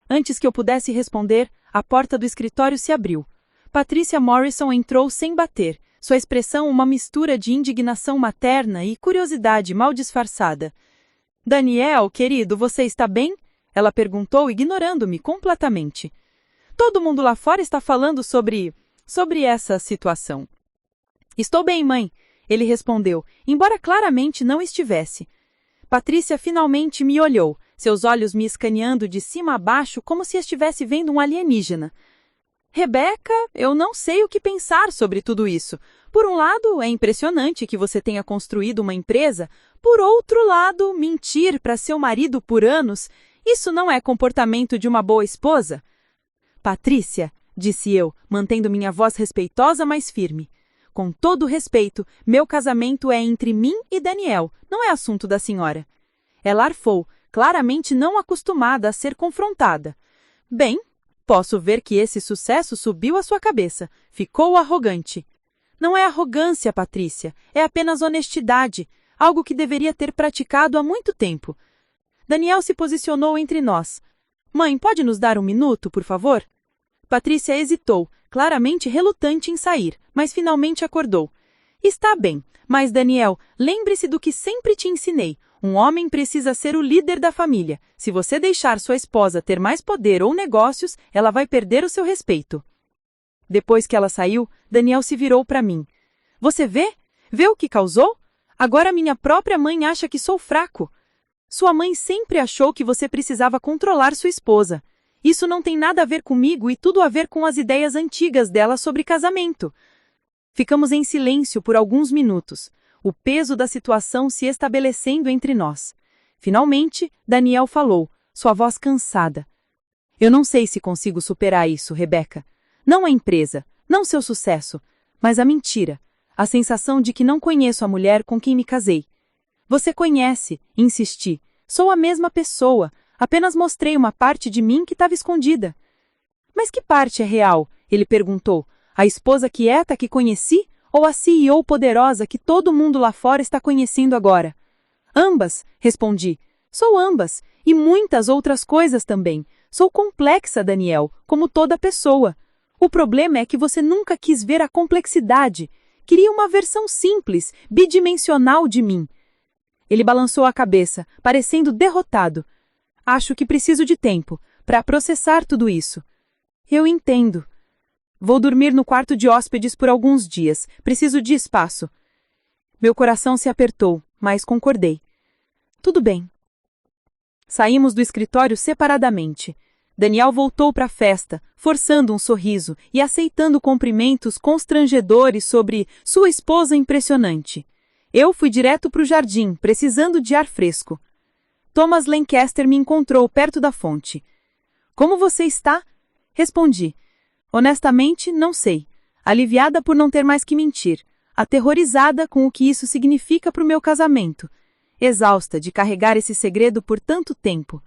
Antes que eu pudesse responder, a porta do escritório se abriu. Patricia Morrison entrou sem bater, sua expressão uma mistura de indignação materna e curiosidade mal disfarçada. Daniel, querido, você está bem? Ela perguntou, ignorando-me completamente. Todo mundo lá fora está falando sobre essa situação. Estou bem, mãe, ele respondeu, embora claramente não estivesse. Patrícia finalmente me olhou, seus olhos me escaneando de cima a baixo como se estivesse vendo um alienígena. Rebeca, eu não sei o que pensar sobre tudo isso. Por um lado, é impressionante que você tenha construído uma empresa. Por outro lado, mentir para seu marido por anos, isso não é comportamento de uma boa esposa? Patrícia, disse eu, mantendo minha voz respeitosa, mas firme. Com todo respeito, meu casamento é entre mim e Daniel, não é assunto da senhora. Ela arfou, claramente não acostumada a ser confrontada. Bem, posso ver que esse sucesso subiu à sua cabeça. Ficou arrogante. Não é arrogância, Patrícia, é apenas honestidade, algo que deveria ter praticado há muito tempo. Daniel se posicionou entre nós. Mãe, pode nos dar um minuto, por favor? Patrícia hesitou, claramente relutante em sair, mas finalmente acordou. Está bem, mas Daniel, lembre-se do que sempre te ensinei. Um homem precisa ser o líder da família. Se você deixar sua esposa ter mais poder ou negócios, ela vai perder o seu respeito. Depois que ela saiu, Daniel se virou para mim. Você vê? Vê o que causou? Agora minha própria mãe acha que sou fraco. Sua mãe sempre achou que você precisava controlar sua esposa. Isso não tem nada a ver comigo e tudo a ver com as ideias antigas dela sobre casamento. Ficamos em silêncio por alguns minutos, o peso da situação se estabelecendo entre nós. Finalmente, Daniel falou, sua voz cansada. Eu não sei se consigo superar isso, Rebeca. Não a empresa, não seu sucesso, mas a mentira, a sensação de que não conheço a mulher com quem me casei. Você conhece, insisti. Sou a mesma pessoa, apenas mostrei uma parte de mim que estava escondida. Mas que parte é real? Ele perguntou. A esposa quieta que conheci ou a CEO poderosa que todo mundo lá fora está conhecendo agora? Ambas, respondi. Sou ambas, e muitas outras coisas também. Sou complexa, Daniel, como toda pessoa. O problema é que você nunca quis ver a complexidade. Queria uma versão simples, bidimensional de mim. Ele balançou a cabeça, parecendo derrotado. Acho que preciso de tempo para processar tudo isso. Eu entendo. Vou dormir no quarto de hóspedes por alguns dias. Preciso de espaço. Meu coração se apertou, mas concordei. Tudo bem. Saímos do escritório separadamente. Daniel voltou para a festa, forçando um sorriso e aceitando cumprimentos constrangedores sobre sua esposa impressionante. Eu fui direto para o jardim, precisando de ar fresco. Thomas Lancaster me encontrou perto da fonte. Como você está? Respondi. Honestamente, não sei. Aliviada por não ter mais que mentir. Aterrorizada com o que isso significa para o meu casamento. Exausta de carregar esse segredo por tanto tempo.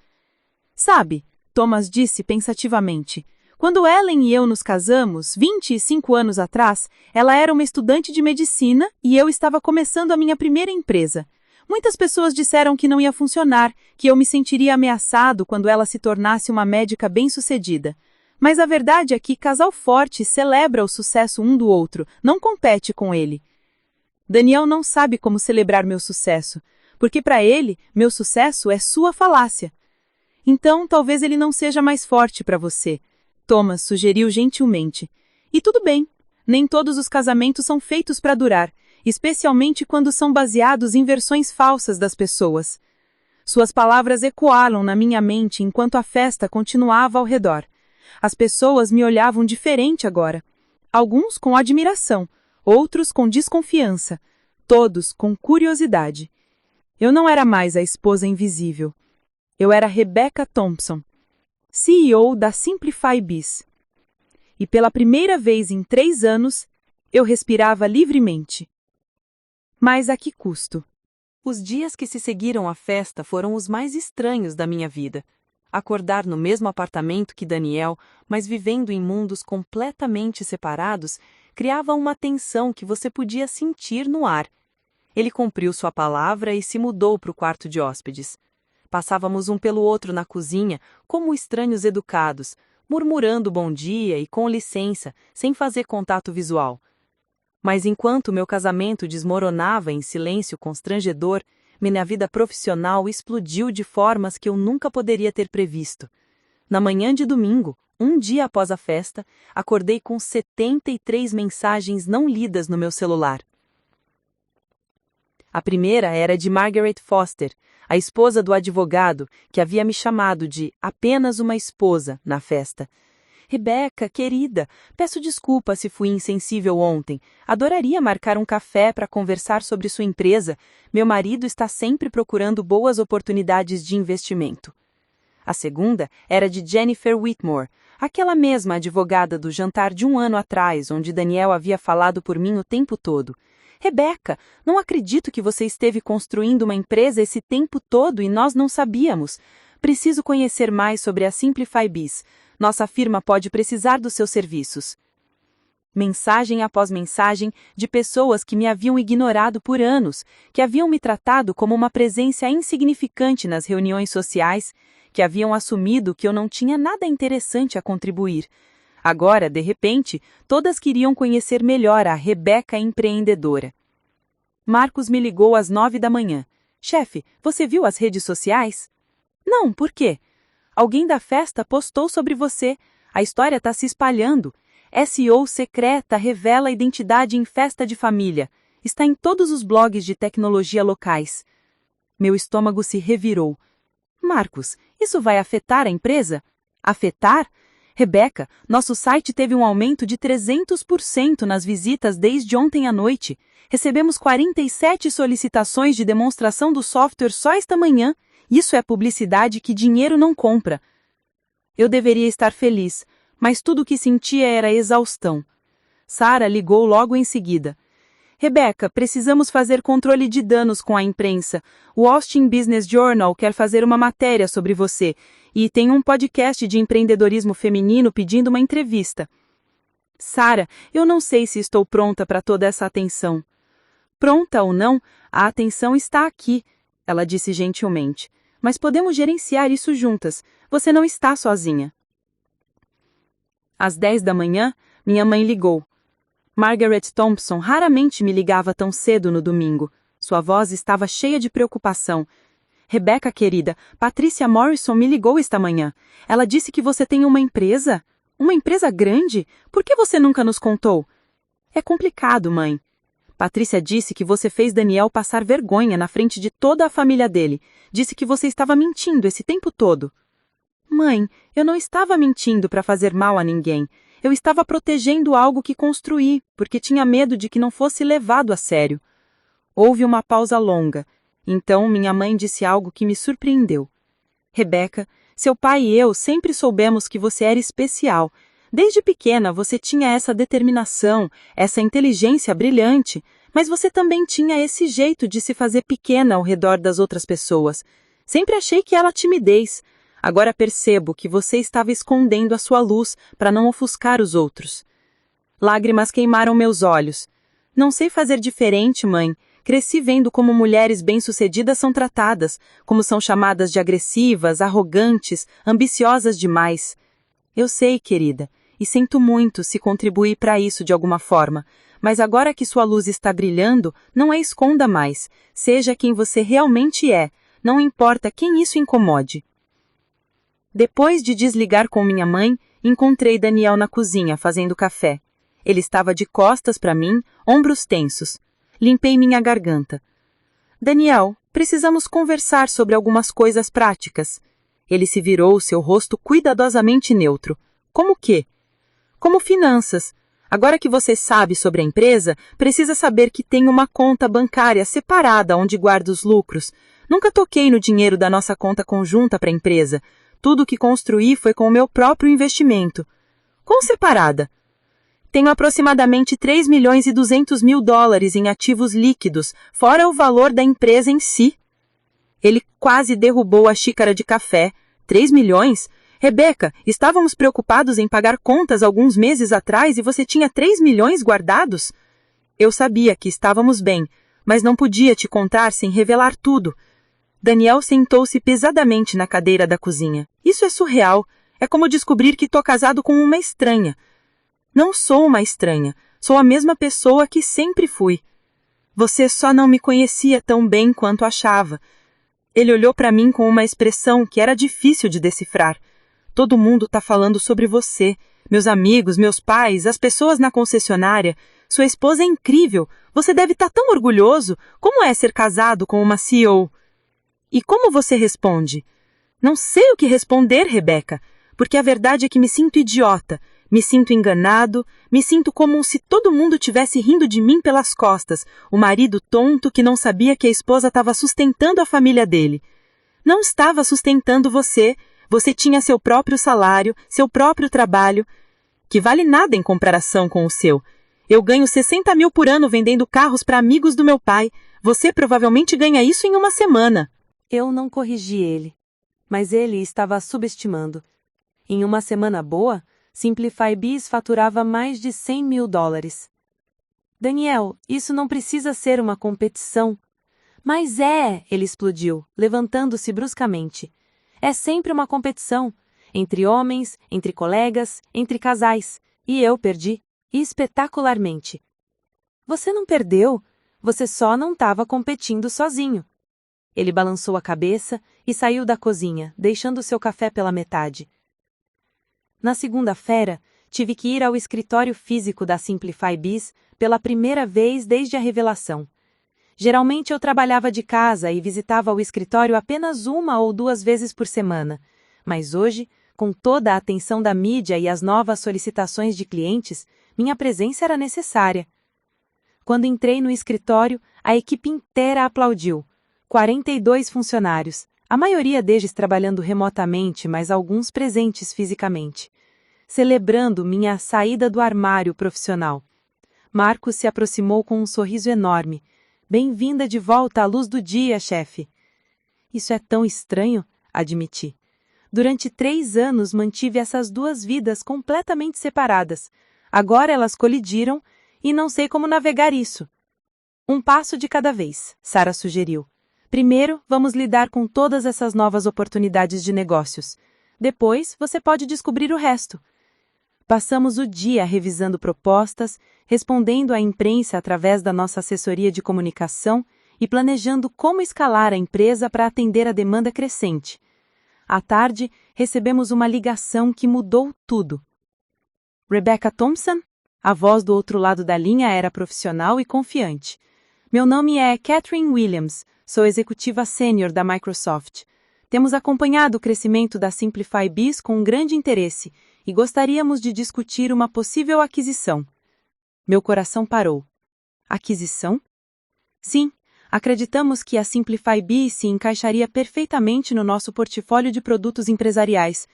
Sabe, Thomas disse pensativamente, quando Ellen e eu nos casamos, 25 anos atrás, ela era uma estudante de medicina e eu estava começando a minha primeira empresa. Muitas pessoas disseram que não ia funcionar, que eu me sentiria ameaçado quando ela se tornasse uma médica bem-sucedida. Mas a verdade é que casal forte celebra o sucesso um do outro, não compete com ele. Daniel não sabe como celebrar meu sucesso, porque para ele, meu sucesso é sua falácia. Então, talvez ele não seja mais forte para você, Thomas sugeriu gentilmente. E tudo bem, nem todos os casamentos são feitos para durar, especialmente quando são baseados em versões falsas das pessoas. Suas palavras ecoaram na minha mente enquanto a festa continuava ao redor. As pessoas me olhavam diferente agora. Alguns com admiração, outros com desconfiança, todos com curiosidade. Eu não era mais a esposa invisível. Eu era Rebecca Thompson, CEO da Simplify Biz. E pela primeira vez em 3 anos, eu respirava livremente. Mas a que custo? Os dias que se seguiram à festa foram os mais estranhos da minha vida. Acordar no mesmo apartamento que Daniel, mas vivendo em mundos completamente separados, criava uma tensão que você podia sentir no ar. Ele cumpriu sua palavra e se mudou para o quarto de hóspedes. Passávamos um pelo outro na cozinha, como estranhos educados, murmurando bom dia e com licença, sem fazer contato visual. Mas enquanto meu casamento desmoronava em silêncio constrangedor, minha vida profissional explodiu de formas que eu nunca poderia ter previsto. Na manhã de domingo, um dia após a festa, acordei com 73 mensagens não lidas no meu celular. A primeira era de Margaret Foster, a esposa do advogado, que havia me chamado de apenas uma esposa na festa. Rebeca, querida, peço desculpa se fui insensível ontem. Adoraria marcar um café para conversar sobre sua empresa. Meu marido está sempre procurando boas oportunidades de investimento. A segunda era de Jennifer Whitmore, aquela mesma advogada do jantar de 1 ano atrás, onde Daniel havia falado por mim o tempo todo. Rebeca, não acredito que você esteve construindo uma empresa esse tempo todo e nós não sabíamos. Preciso conhecer mais sobre a Simplify Biz. Nossa firma pode precisar dos seus serviços. Mensagem após mensagem de pessoas que me haviam ignorado por anos, que haviam me tratado como uma presença insignificante nas reuniões sociais, que haviam assumido que eu não tinha nada interessante a contribuir. Agora, de repente, todas queriam conhecer melhor a Rebeca empreendedora. Marcos me ligou às 9 da manhã. Chefe, você viu as redes sociais? Não, por quê? Alguém da festa postou sobre você. A história está se espalhando. SEO secreta revela identidade em festa de família. Está em todos os blogs de tecnologia locais. Meu estômago se revirou. Marcos, isso vai afetar a empresa? Afetar? Rebeca, nosso site teve um aumento de 300% nas visitas desde ontem à noite. Recebemos 47 solicitações de demonstração do software só esta manhã. Isso é publicidade que dinheiro não compra. Eu deveria estar feliz, mas tudo o que sentia era exaustão. Sarah ligou logo em seguida. Rebeca, precisamos fazer controle de danos com a imprensa. O Austin Business Journal quer fazer uma matéria sobre você e tem um podcast de empreendedorismo feminino pedindo uma entrevista. Sarah, eu não sei se estou pronta para toda essa atenção. Pronta ou não, a atenção está aqui, ela disse gentilmente. Mas podemos gerenciar isso juntas. Você não está sozinha. Às 10 da manhã, minha mãe ligou. Margaret Thompson raramente me ligava tão cedo no domingo. Sua voz estava cheia de preocupação. Rebeca, querida, Patrícia Morrison me ligou esta manhã. Ela disse que você tem uma empresa? Uma empresa grande? Por que você nunca nos contou? É complicado, mãe. Patrícia disse que você fez Daniel passar vergonha na frente de toda a família dele. Disse que você estava mentindo esse tempo todo. Mãe, eu não estava mentindo para fazer mal a ninguém. Eu estava protegendo algo que construí, porque tinha medo de que não fosse levado a sério. Houve uma pausa longa. Então minha mãe disse algo que me surpreendeu. Rebeca, seu pai e eu sempre soubemos que você era especial. Desde pequena você tinha essa determinação, essa inteligência brilhante, mas você também tinha esse jeito de se fazer pequena ao redor das outras pessoas. Sempre achei que era timidez. Agora percebo que você estava escondendo a sua luz para não ofuscar os outros. Lágrimas queimaram meus olhos. Não sei fazer diferente, mãe. Cresci vendo como mulheres bem-sucedidas são tratadas, como são chamadas de agressivas, arrogantes, ambiciosas demais. Eu sei, querida, e sinto muito se contribuir para isso de alguma forma, mas agora que sua luz está brilhando, não a esconda mais. Seja quem você realmente é, não importa quem isso incomode. Depois de desligar com minha mãe, encontrei Daniel na cozinha fazendo café. Ele estava de costas para mim, ombros tensos. Limpei minha garganta. Daniel, precisamos conversar sobre algumas coisas práticas. Ele se virou, seu rosto cuidadosamente neutro. Como quê? Como finanças. Agora que você sabe sobre a empresa, precisa saber que tem uma conta bancária separada onde guarda os lucros. Nunca toquei no dinheiro da nossa conta conjunta para a empresa. Tudo o que construí foi com o meu próprio investimento. Quão separada? Tenho aproximadamente 3.200.000 dólares em ativos líquidos, fora o valor da empresa em si. Ele quase derrubou a xícara de café. 3 milhões? Rebeca, estávamos preocupados em pagar contas alguns meses atrás e você tinha 3 milhões guardados? Eu sabia que estávamos bem, mas não podia te contar sem revelar tudo. Daniel sentou-se pesadamente na cadeira da cozinha. Isso é surreal. É como descobrir que estou casado com uma estranha. Não sou uma estranha. Sou a mesma pessoa que sempre fui. Você só não me conhecia tão bem quanto achava. Ele olhou para mim com uma expressão que era difícil de decifrar. Todo mundo está falando sobre você. Meus amigos, meus pais, as pessoas na concessionária. Sua esposa é incrível. Você deve estar tão orgulhoso. Como é ser casado com uma CEO? E como você responde? Não sei o que responder, Rebeca, porque a verdade é que me sinto idiota. Me sinto enganado, me sinto como se todo mundo tivesse rindo de mim pelas costas, o marido tonto que não sabia que a esposa estava sustentando a família dele. Não estava sustentando você, você tinha seu próprio salário, seu próprio trabalho, que vale nada em comparação com o seu. Eu ganho 60 mil por ano vendendo carros para amigos do meu pai, você provavelmente ganha isso em uma semana. Eu não corrigi ele, mas ele estava subestimando. Em uma semana boa, Simplify Biz faturava mais de 100 mil dólares. Daniel, isso não precisa ser uma competição. Mas ele explodiu, levantando-se bruscamente. É sempre uma competição, entre homens, entre colegas, entre casais. E eu perdi, espetacularmente. Você não perdeu, você só não estava competindo sozinho. Ele balançou a cabeça e saiu da cozinha, deixando seu café pela metade. Na segunda-feira, tive que ir ao escritório físico da Simplify Biz pela primeira vez desde a revelação. Geralmente eu trabalhava de casa e visitava o escritório apenas 1 ou 2 vezes por semana, mas hoje, com toda a atenção da mídia e as novas solicitações de clientes, minha presença era necessária. Quando entrei no escritório, a equipe inteira aplaudiu. 42 funcionários, a maioria deles trabalhando remotamente, mas alguns presentes fisicamente, celebrando minha saída do armário profissional. Marcos se aproximou com um sorriso enorme. Bem-vinda de volta à luz do dia, chefe. Isso é tão estranho, admiti. Durante 3 anos mantive essas 2 vidas completamente separadas. Agora elas colidiram e não sei como navegar isso. Um passo de cada vez, Sarah sugeriu. Primeiro, vamos lidar com todas essas novas oportunidades de negócios. Depois, você pode descobrir o resto. Passamos o dia revisando propostas, respondendo à imprensa através da nossa assessoria de comunicação e planejando como escalar a empresa para atender a demanda crescente. À tarde, recebemos uma ligação que mudou tudo. Rebecca Thompson? A voz do outro lado da linha era profissional e confiante. Meu nome é Catherine Williams, sou executiva sênior da Microsoft. Temos acompanhado o crescimento da Simplify Biz com um grande interesse e gostaríamos de discutir uma possível aquisição. Meu coração parou. Aquisição? Sim, acreditamos que a Simplify Biz se encaixaria perfeitamente no nosso portfólio de produtos empresariais.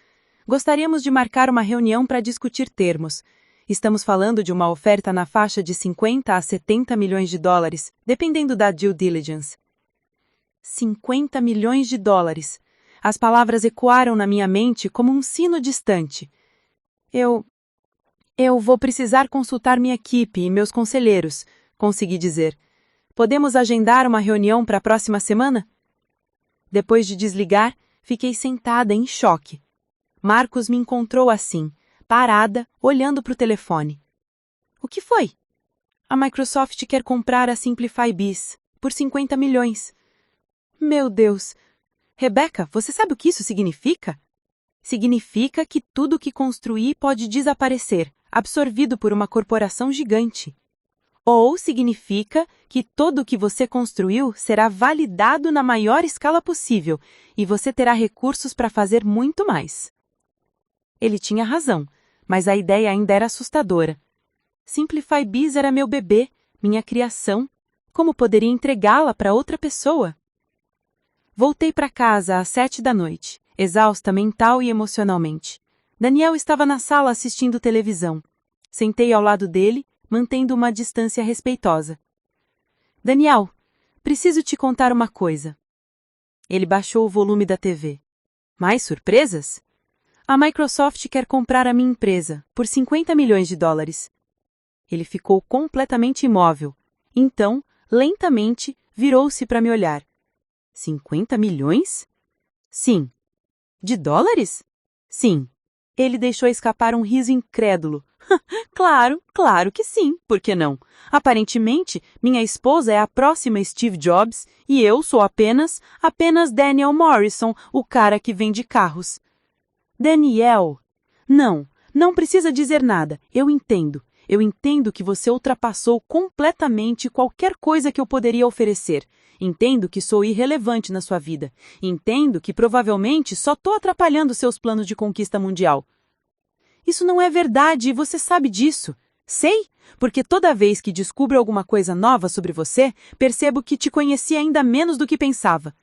Gostaríamos de marcar uma reunião para discutir termos. Estamos falando de uma oferta na faixa de 50 a 70 milhões de dólares, dependendo da due diligence. 50 milhões de dólares. As palavras ecoaram na minha mente como um sino distante. Eu vou precisar consultar minha equipe e meus conselheiros, consegui dizer. Podemos agendar uma reunião para a próxima semana? Depois de desligar, fiquei sentada em choque. Marcos me encontrou assim, parada, olhando para o telefone. O que foi? A Microsoft quer comprar a Simplify Biz por 50 milhões. Meu Deus! Rebecca, você sabe o que isso significa? Significa que tudo que construí pode desaparecer, absorvido por uma corporação gigante. Ou significa que tudo o que você construiu será validado na maior escala possível e você terá recursos para fazer muito mais. Ele tinha razão, mas a ideia ainda era assustadora. Simplify Biz era meu bebê, minha criação. Como poderia entregá-la para outra pessoa? Voltei para casa às 7 da noite, exausta mental e emocionalmente. Daniel estava na sala assistindo televisão. Sentei ao lado dele, mantendo uma distância respeitosa. Daniel, preciso te contar uma coisa. Ele baixou o volume da TV. Mais surpresas? A Microsoft quer comprar a minha empresa por 50 milhões de dólares. Ele ficou completamente imóvel. Então, lentamente, virou-se para me olhar. 50 milhões? Sim. De dólares? Sim. Ele deixou escapar um riso incrédulo. Claro que sim, por que não? Aparentemente, minha esposa é a próxima Steve Jobs e eu sou apenas Daniel Morrison, o cara que vende carros. Daniel! Não precisa dizer nada, eu entendo. Eu entendo que você ultrapassou completamente qualquer coisa que eu poderia oferecer. Entendo que sou irrelevante na sua vida. Entendo que provavelmente só estou atrapalhando seus planos de conquista mundial. Isso não é verdade e você sabe disso. Sei, porque toda vez que descubro alguma coisa nova sobre você, percebo que te conheci ainda menos do que pensava.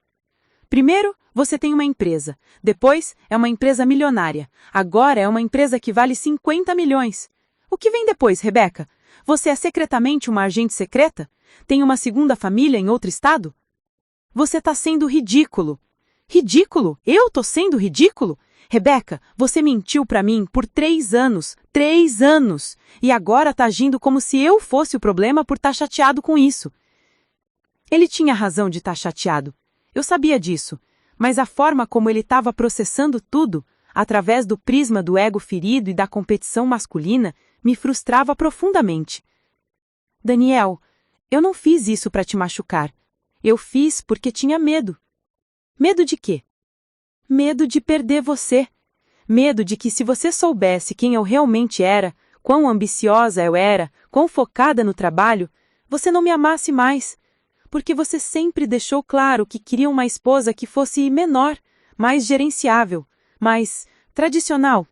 Primeiro, você tem uma empresa. Depois, é uma empresa milionária. Agora é uma empresa que vale 50 milhões. O que vem depois, Rebecca? Você é secretamente uma agente secreta? Tem uma segunda família em outro estado? Você está sendo ridículo. Ridículo? Eu estou sendo ridículo? Rebecca, você mentiu para mim por 3 anos. 3 anos! E agora está agindo como se eu fosse o problema por estar chateado com isso. Ele tinha razão de estar chateado. Eu sabia disso. Mas a forma como ele estava processando tudo, através do prisma do ego ferido e da competição masculina, me frustrava profundamente. Daniel, eu não fiz isso para te machucar. Eu fiz porque tinha medo. Medo de quê? Medo de perder você. Medo de que se você soubesse quem eu realmente era, quão ambiciosa eu era, quão focada no trabalho, você não me amasse mais. Porque você sempre deixou claro que queria uma esposa que fosse menor, mais gerenciável, mais tradicional.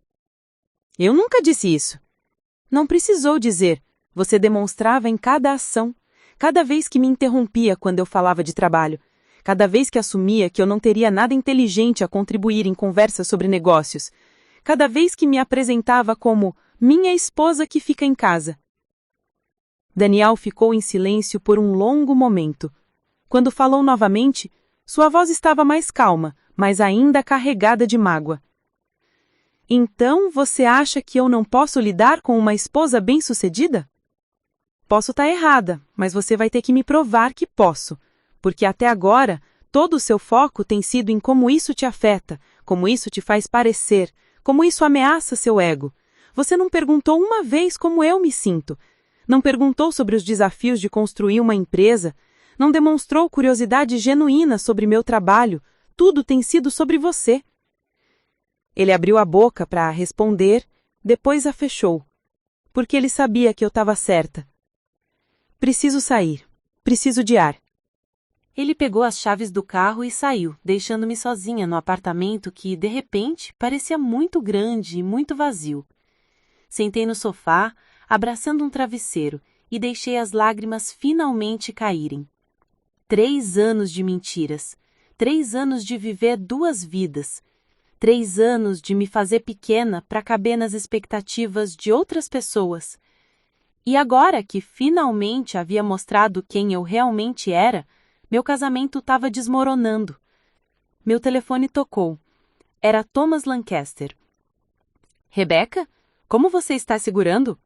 Eu nunca disse isso. Não precisou dizer. Você demonstrava em cada ação, cada vez que me interrompia quando eu falava de trabalho, cada vez que assumia que eu não teria nada inteligente a contribuir em conversas sobre negócios, cada vez que me apresentava como minha esposa que fica em casa. Daniel ficou em silêncio por um longo momento. Quando falou novamente, sua voz estava mais calma, mas ainda carregada de mágoa. Então você acha que eu não posso lidar com uma esposa bem-sucedida? Posso estar errada, mas você vai ter que me provar que posso, porque até agora todo o seu foco tem sido em como isso te afeta, como isso te faz parecer, como isso ameaça seu ego. Você não perguntou uma vez como eu me sinto, não perguntou sobre os desafios de construir uma empresa, não demonstrou curiosidade genuína sobre meu trabalho. Tudo tem sido sobre você. Ele abriu a boca para responder, depois a fechou, porque ele sabia que eu estava certa. Preciso sair. Preciso de ar. Ele pegou as chaves do carro e saiu, deixando-me sozinha no apartamento que, de repente, parecia muito grande e muito vazio. Sentei no sofá, abraçando um travesseiro, e deixei as lágrimas finalmente caírem. 3 anos de mentiras. 3 anos de viver 2 vidas. 3 anos de me fazer pequena para caber nas expectativas de outras pessoas. E agora que finalmente havia mostrado quem eu realmente era, meu casamento estava desmoronando. Meu telefone tocou. Era Thomas Lancaster. Rebecca, como você está segurando?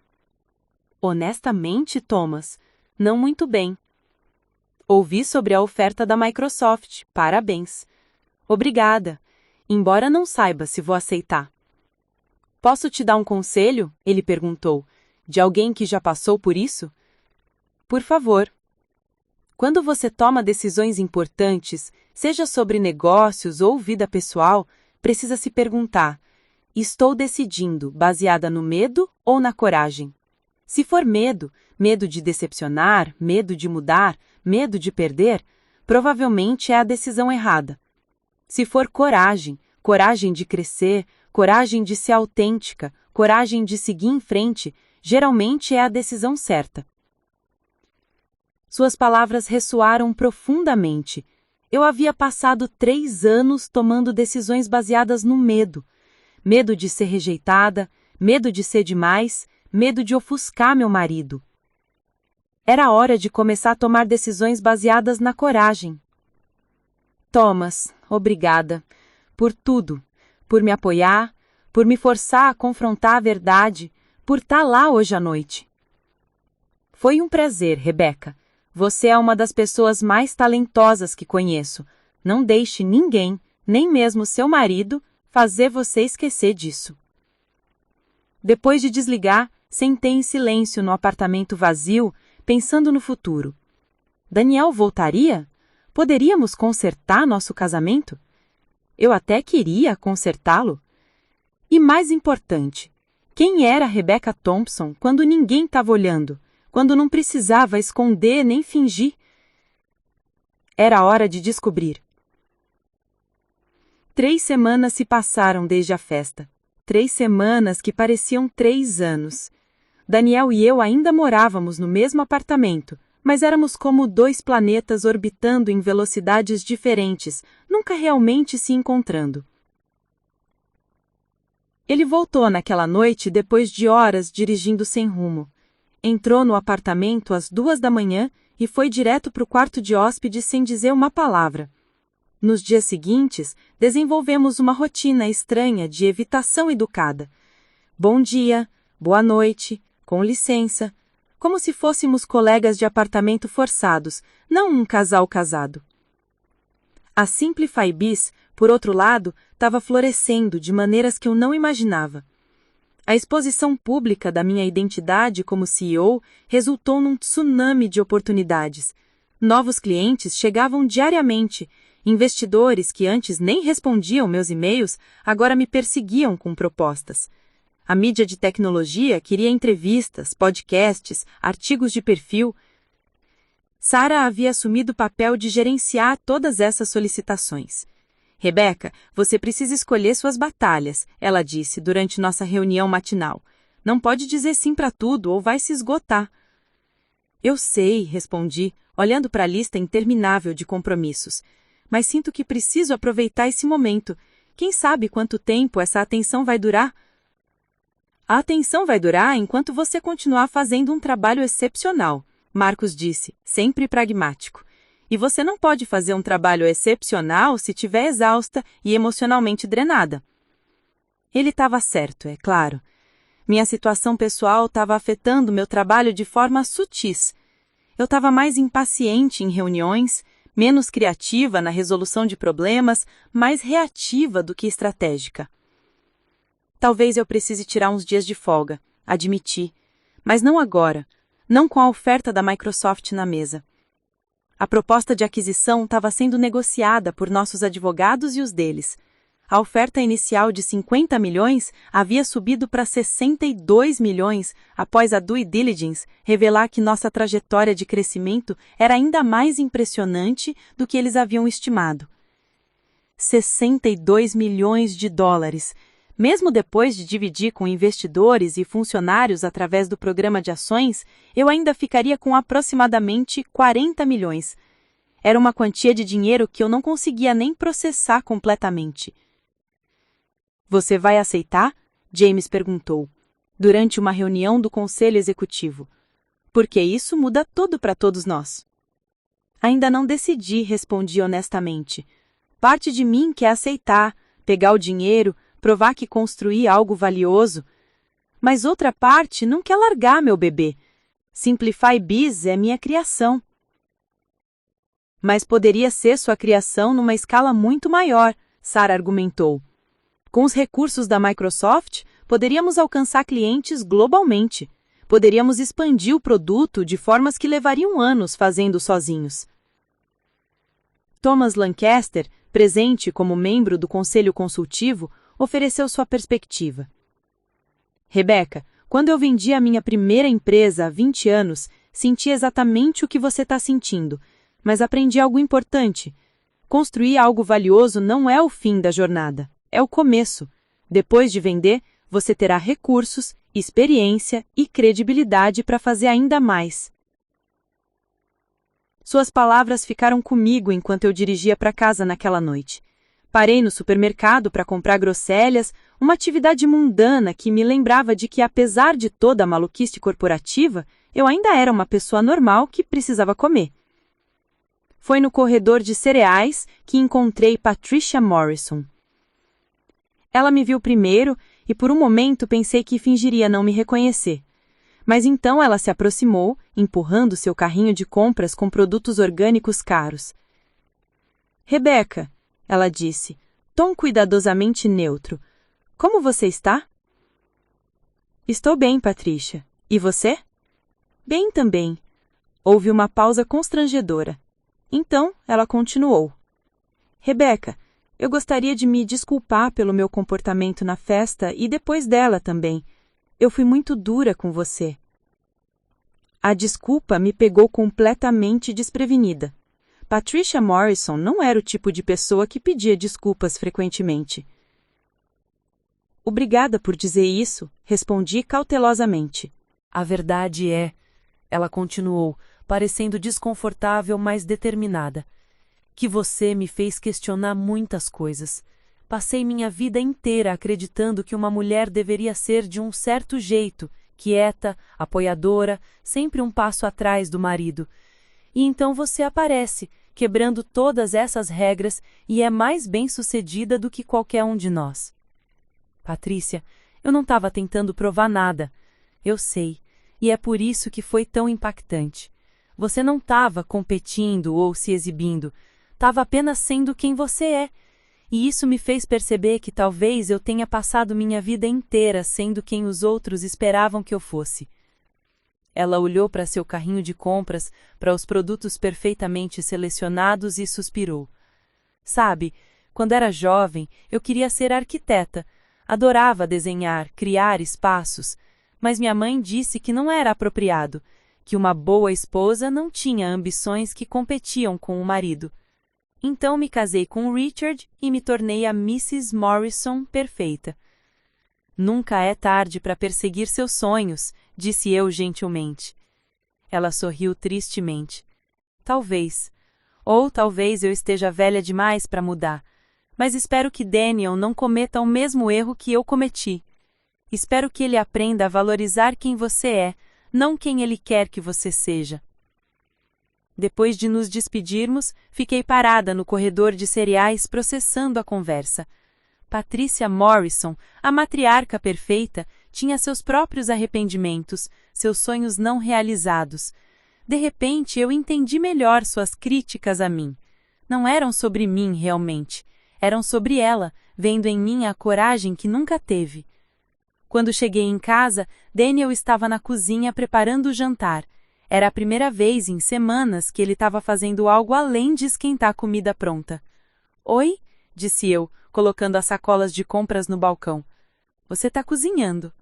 Honestamente, Thomas, não muito bem. Ouvi sobre a oferta da Microsoft. Parabéns. Obrigada. Embora não saiba se vou aceitar. Posso te dar um conselho? Ele perguntou. De alguém que já passou por isso? Por favor. Quando você toma decisões importantes, seja sobre negócios ou vida pessoal, precisa se perguntar: estou decidindo baseada no medo ou na coragem? Se for medo, medo de decepcionar, medo de mudar, medo de perder, provavelmente é a decisão errada. Se for coragem, coragem de crescer, coragem de ser autêntica, coragem de seguir em frente, geralmente é a decisão certa. Suas palavras ressoaram profundamente. Eu havia passado 3 anos tomando decisões baseadas no medo. Medo de ser rejeitada, medo de ser demais, medo de ofuscar meu marido. Era hora de começar a tomar decisões baseadas na coragem. Thomas, obrigada. Por tudo. Por me apoiar, por me forçar a confrontar a verdade, por estar lá hoje à noite. Foi um prazer, Rebecca. Você é uma das pessoas mais talentosas que conheço. Não deixe ninguém, nem mesmo seu marido, fazer você esquecer disso. Depois de desligar, sentei em silêncio no apartamento vazio, pensando no futuro. Daniel voltaria? Poderíamos consertar nosso casamento? Eu até queria consertá-lo. E mais importante, quem era Rebecca Thompson quando ninguém estava olhando, quando não precisava esconder nem fingir? Era hora de descobrir. 3 semanas se passaram desde a festa. 3 semanas que pareciam 3 anos. Daniel e eu ainda morávamos no mesmo apartamento, mas éramos como 2 planetas orbitando em velocidades diferentes, nunca realmente se encontrando. Ele voltou naquela noite depois de horas dirigindo sem rumo. Entrou no apartamento às 2 da manhã e foi direto para o quarto de hóspedes sem dizer uma palavra. Nos dias seguintes, desenvolvemos uma rotina estranha de evitação educada. Bom dia, boa noite, com licença, como se fôssemos colegas de apartamento forçados, não um casal casado. A Simplify Biz, por outro lado, estava florescendo de maneiras que eu não imaginava. A exposição pública da minha identidade como CEO resultou num tsunami de oportunidades. Novos clientes chegavam diariamente. Investidores que antes nem respondiam meus e-mails, agora me perseguiam com propostas. A mídia de tecnologia queria entrevistas, podcasts, artigos de perfil. Sarah havia assumido o papel de gerenciar todas essas solicitações. Rebecca, você precisa escolher suas batalhas, ela disse durante nossa reunião matinal. Não pode dizer sim para tudo ou vai se esgotar. Eu sei, respondi, olhando para a lista interminável de compromissos. Mas sinto que preciso aproveitar esse momento. Quem sabe quanto tempo essa atenção vai durar? A atenção vai durar enquanto você continuar fazendo um trabalho excepcional, Marcos disse, sempre pragmático. E você não pode fazer um trabalho excepcional se estiver exausta e emocionalmente drenada. Ele estava certo, é claro. Minha situação pessoal estava afetando meu trabalho de forma sutis. Eu estava mais impaciente em reuniões, menos criativa na resolução de problemas, mais reativa do que estratégica. Talvez eu precise tirar uns dias de folga, admiti, mas não agora, não com a oferta da Microsoft na mesa. A proposta de aquisição estava sendo negociada por nossos advogados e os deles. A oferta inicial de 50 milhões havia subido para 62 milhões após a due diligence revelar que nossa trajetória de crescimento era ainda mais impressionante do que eles haviam estimado. 62 milhões de dólares. Mesmo depois de dividir com investidores e funcionários através do programa de ações, eu ainda ficaria com aproximadamente 40 milhões. Era uma quantia de dinheiro que eu não conseguia nem processar completamente. Você vai aceitar? James perguntou, durante uma reunião do Conselho Executivo. Porque isso muda tudo para todos nós. Ainda não decidi, respondi honestamente. Parte de mim quer aceitar, pegar o dinheiro, provar que construí algo valioso. Mas outra parte não quer largar meu bebê. Simplify Biz é minha criação. Mas poderia ser sua criação numa escala muito maior, Sarah argumentou. Com os recursos da Microsoft, poderíamos alcançar clientes globalmente. Poderíamos expandir o produto de formas que levariam anos fazendo sozinhos. Thomas Lancaster, presente como membro do Conselho Consultivo, ofereceu sua perspectiva. Rebecca, quando eu vendi a minha primeira empresa há 20 anos, senti exatamente o que você está sentindo, mas aprendi algo importante. Construir algo valioso não é o fim da jornada, é o começo. Depois de vender, você terá recursos, experiência e credibilidade para fazer ainda mais. Suas palavras ficaram comigo enquanto eu dirigia para casa naquela noite. Parei no supermercado para comprar groselhas, uma atividade mundana que me lembrava de que, apesar de toda a maluquice corporativa, eu ainda era uma pessoa normal que precisava comer. Foi no corredor de cereais que encontrei Patricia Morrison. Ela me viu primeiro e por um momento pensei que fingiria não me reconhecer. Mas então ela se aproximou, empurrando seu carrinho de compras com produtos orgânicos caros. Rebecca, ela disse, tom cuidadosamente neutro. Como você está? Estou bem, Patricia. E você? Bem também. Houve uma pausa constrangedora. Então, ela continuou. Rebecca, eu gostaria de me desculpar pelo meu comportamento na festa e depois dela também. Eu fui muito dura com você. A desculpa me pegou completamente desprevenida. Patricia Morrison não era o tipo de pessoa que pedia desculpas frequentemente. Obrigada por dizer isso, respondi cautelosamente. A verdade é, ela continuou, parecendo desconfortável, mas determinada, que você me fez questionar muitas coisas. Passei minha vida inteira acreditando que uma mulher deveria ser de um certo jeito, quieta, apoiadora, sempre um passo atrás do marido. E então você aparece, quebrando todas essas regras e é mais bem-sucedida do que qualquer um de nós. Patrícia, eu não estava tentando provar nada. Eu sei, e é por isso que foi tão impactante. Você não estava competindo ou se exibindo, estava apenas sendo quem você é. E isso me fez perceber que talvez eu tenha passado minha vida inteira sendo quem os outros esperavam que eu fosse. Ela olhou para seu carrinho de compras, para os produtos perfeitamente selecionados e suspirou. Sabe, quando era jovem, eu queria ser arquiteta. Adorava desenhar, criar espaços, mas minha mãe disse que não era apropriado, que uma boa esposa não tinha ambições que competiam com o marido. Então me casei com Richard e me tornei a Mrs. Morrison perfeita. Nunca é tarde para perseguir seus sonhos, disse eu gentilmente. Ela sorriu tristemente. Talvez. Ou talvez eu esteja velha demais para mudar. Mas espero que Daniel não cometa o mesmo erro que eu cometi. Espero que ele aprenda a valorizar quem você é, não quem ele quer que você seja. Depois de nos despedirmos, fiquei parada no corredor de cereais processando a conversa. Patricia Morrison, a matriarca perfeita, tinha seus próprios arrependimentos, seus sonhos não realizados. De repente, eu entendi melhor suas críticas a mim. Não eram sobre mim, realmente. Eram sobre ela, vendo em mim a coragem que nunca teve. Quando cheguei em casa, Daniel estava na cozinha preparando o jantar. Era a primeira vez em semanas que ele estava fazendo algo além de esquentar a comida pronta. Oi, disse eu, colocando as sacolas de compras no balcão. Você está cozinhando?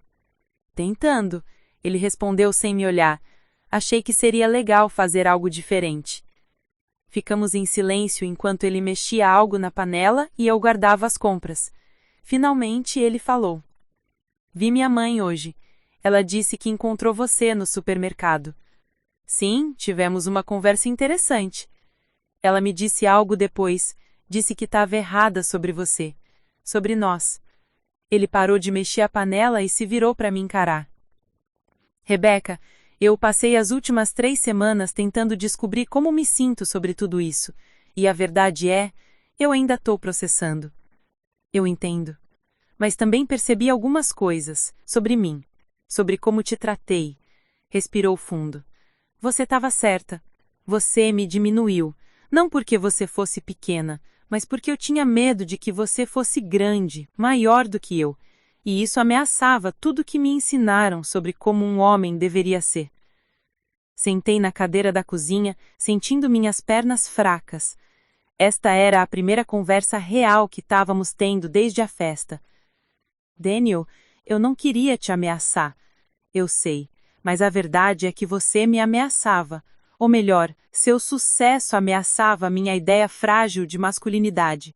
Tentando, ele respondeu sem me olhar. Achei que seria legal fazer algo diferente. Ficamos em silêncio enquanto ele mexia algo na panela e eu guardava as compras. Finalmente ele falou. Vi minha mãe hoje. Ela disse que encontrou você no supermercado. Sim, tivemos uma conversa interessante. Ela me disse algo depois. Disse que estava errada sobre você. Sobre nós. Ele parou de mexer a panela e se virou para me encarar. Rebeca, eu passei as últimas 3 semanas tentando descobrir como me sinto sobre tudo isso. E a verdade é, eu ainda estou processando. Eu entendo. Mas também percebi algumas coisas sobre mim. Sobre como te tratei. Respirou fundo. Você estava certa. Você me diminuiu. Não porque você fosse pequena, mas porque eu tinha medo de que você fosse grande, maior do que eu. E isso ameaçava tudo que me ensinaram sobre como um homem deveria ser. Sentei na cadeira da cozinha, sentindo minhas pernas fracas. Esta era a primeira conversa real que estávamos tendo desde a festa. Daniel, eu não queria te ameaçar. Eu sei, mas a verdade é que você me ameaçava. Ou melhor, seu sucesso ameaçava minha ideia frágil de masculinidade.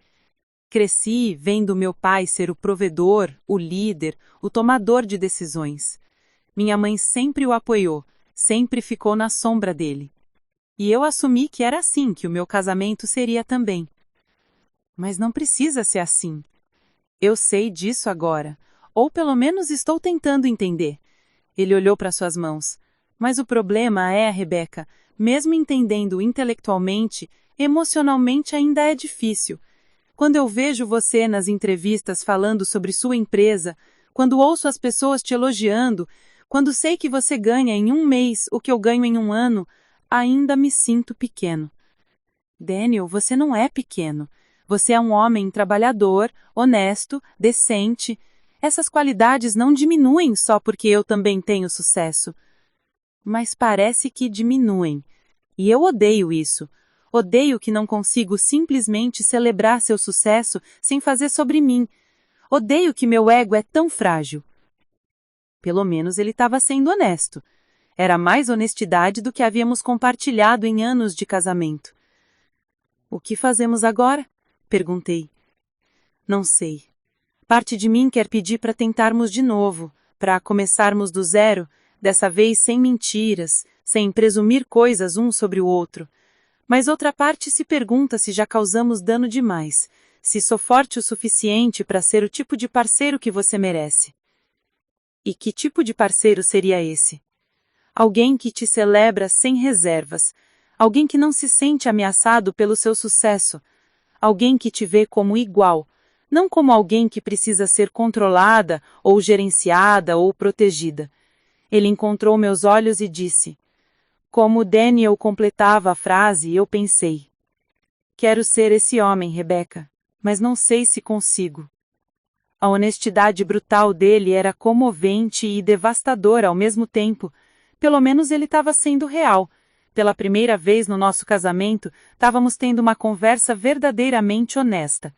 Cresci vendo meu pai ser o provedor, o líder, o tomador de decisões. Minha mãe sempre o apoiou, sempre ficou na sombra dele. E eu assumi que era assim que o meu casamento seria também. Mas não precisa ser assim. Eu sei disso agora, ou pelo menos estou tentando entender. Ele olhou para suas mãos. Mas o problema é, Rebeca, mesmo entendendo intelectualmente, emocionalmente ainda é difícil. Quando eu vejo você nas entrevistas falando sobre sua empresa, quando ouço as pessoas te elogiando, quando sei que você ganha em 1 mês o que eu ganho em 1 ano, ainda me sinto pequeno. Daniel, você não é pequeno. Você é um homem trabalhador, honesto, decente. Essas qualidades não diminuem só porque eu também tenho sucesso. Mas parece que diminuem. E eu odeio isso. Odeio que não consigo simplesmente celebrar seu sucesso sem fazer sobre mim. Odeio que meu ego é tão frágil. Pelo menos ele estava sendo honesto. Era mais honestidade do que havíamos compartilhado em anos de casamento. O que fazemos agora? Perguntei. Não sei. Parte de mim quer pedir para tentarmos de novo, para começarmos do zero, dessa vez sem mentiras, sem presumir coisas um sobre o outro. Mas outra parte se pergunta se já causamos dano demais, se sou forte o suficiente para ser o tipo de parceiro que você merece. E que tipo de parceiro seria esse? Alguém que te celebra sem reservas, alguém que não se sente ameaçado pelo seu sucesso, alguém que te vê como igual, não como alguém que precisa ser controlada, ou gerenciada, ou protegida. Ele encontrou meus olhos e disse. Como Daniel completava a frase, eu pensei. Quero ser esse homem, Rebeca, mas não sei se consigo. A honestidade brutal dele era comovente e devastadora ao mesmo tempo. Pelo menos ele estava sendo real. Pela primeira vez no nosso casamento, estávamos tendo uma conversa verdadeiramente honesta.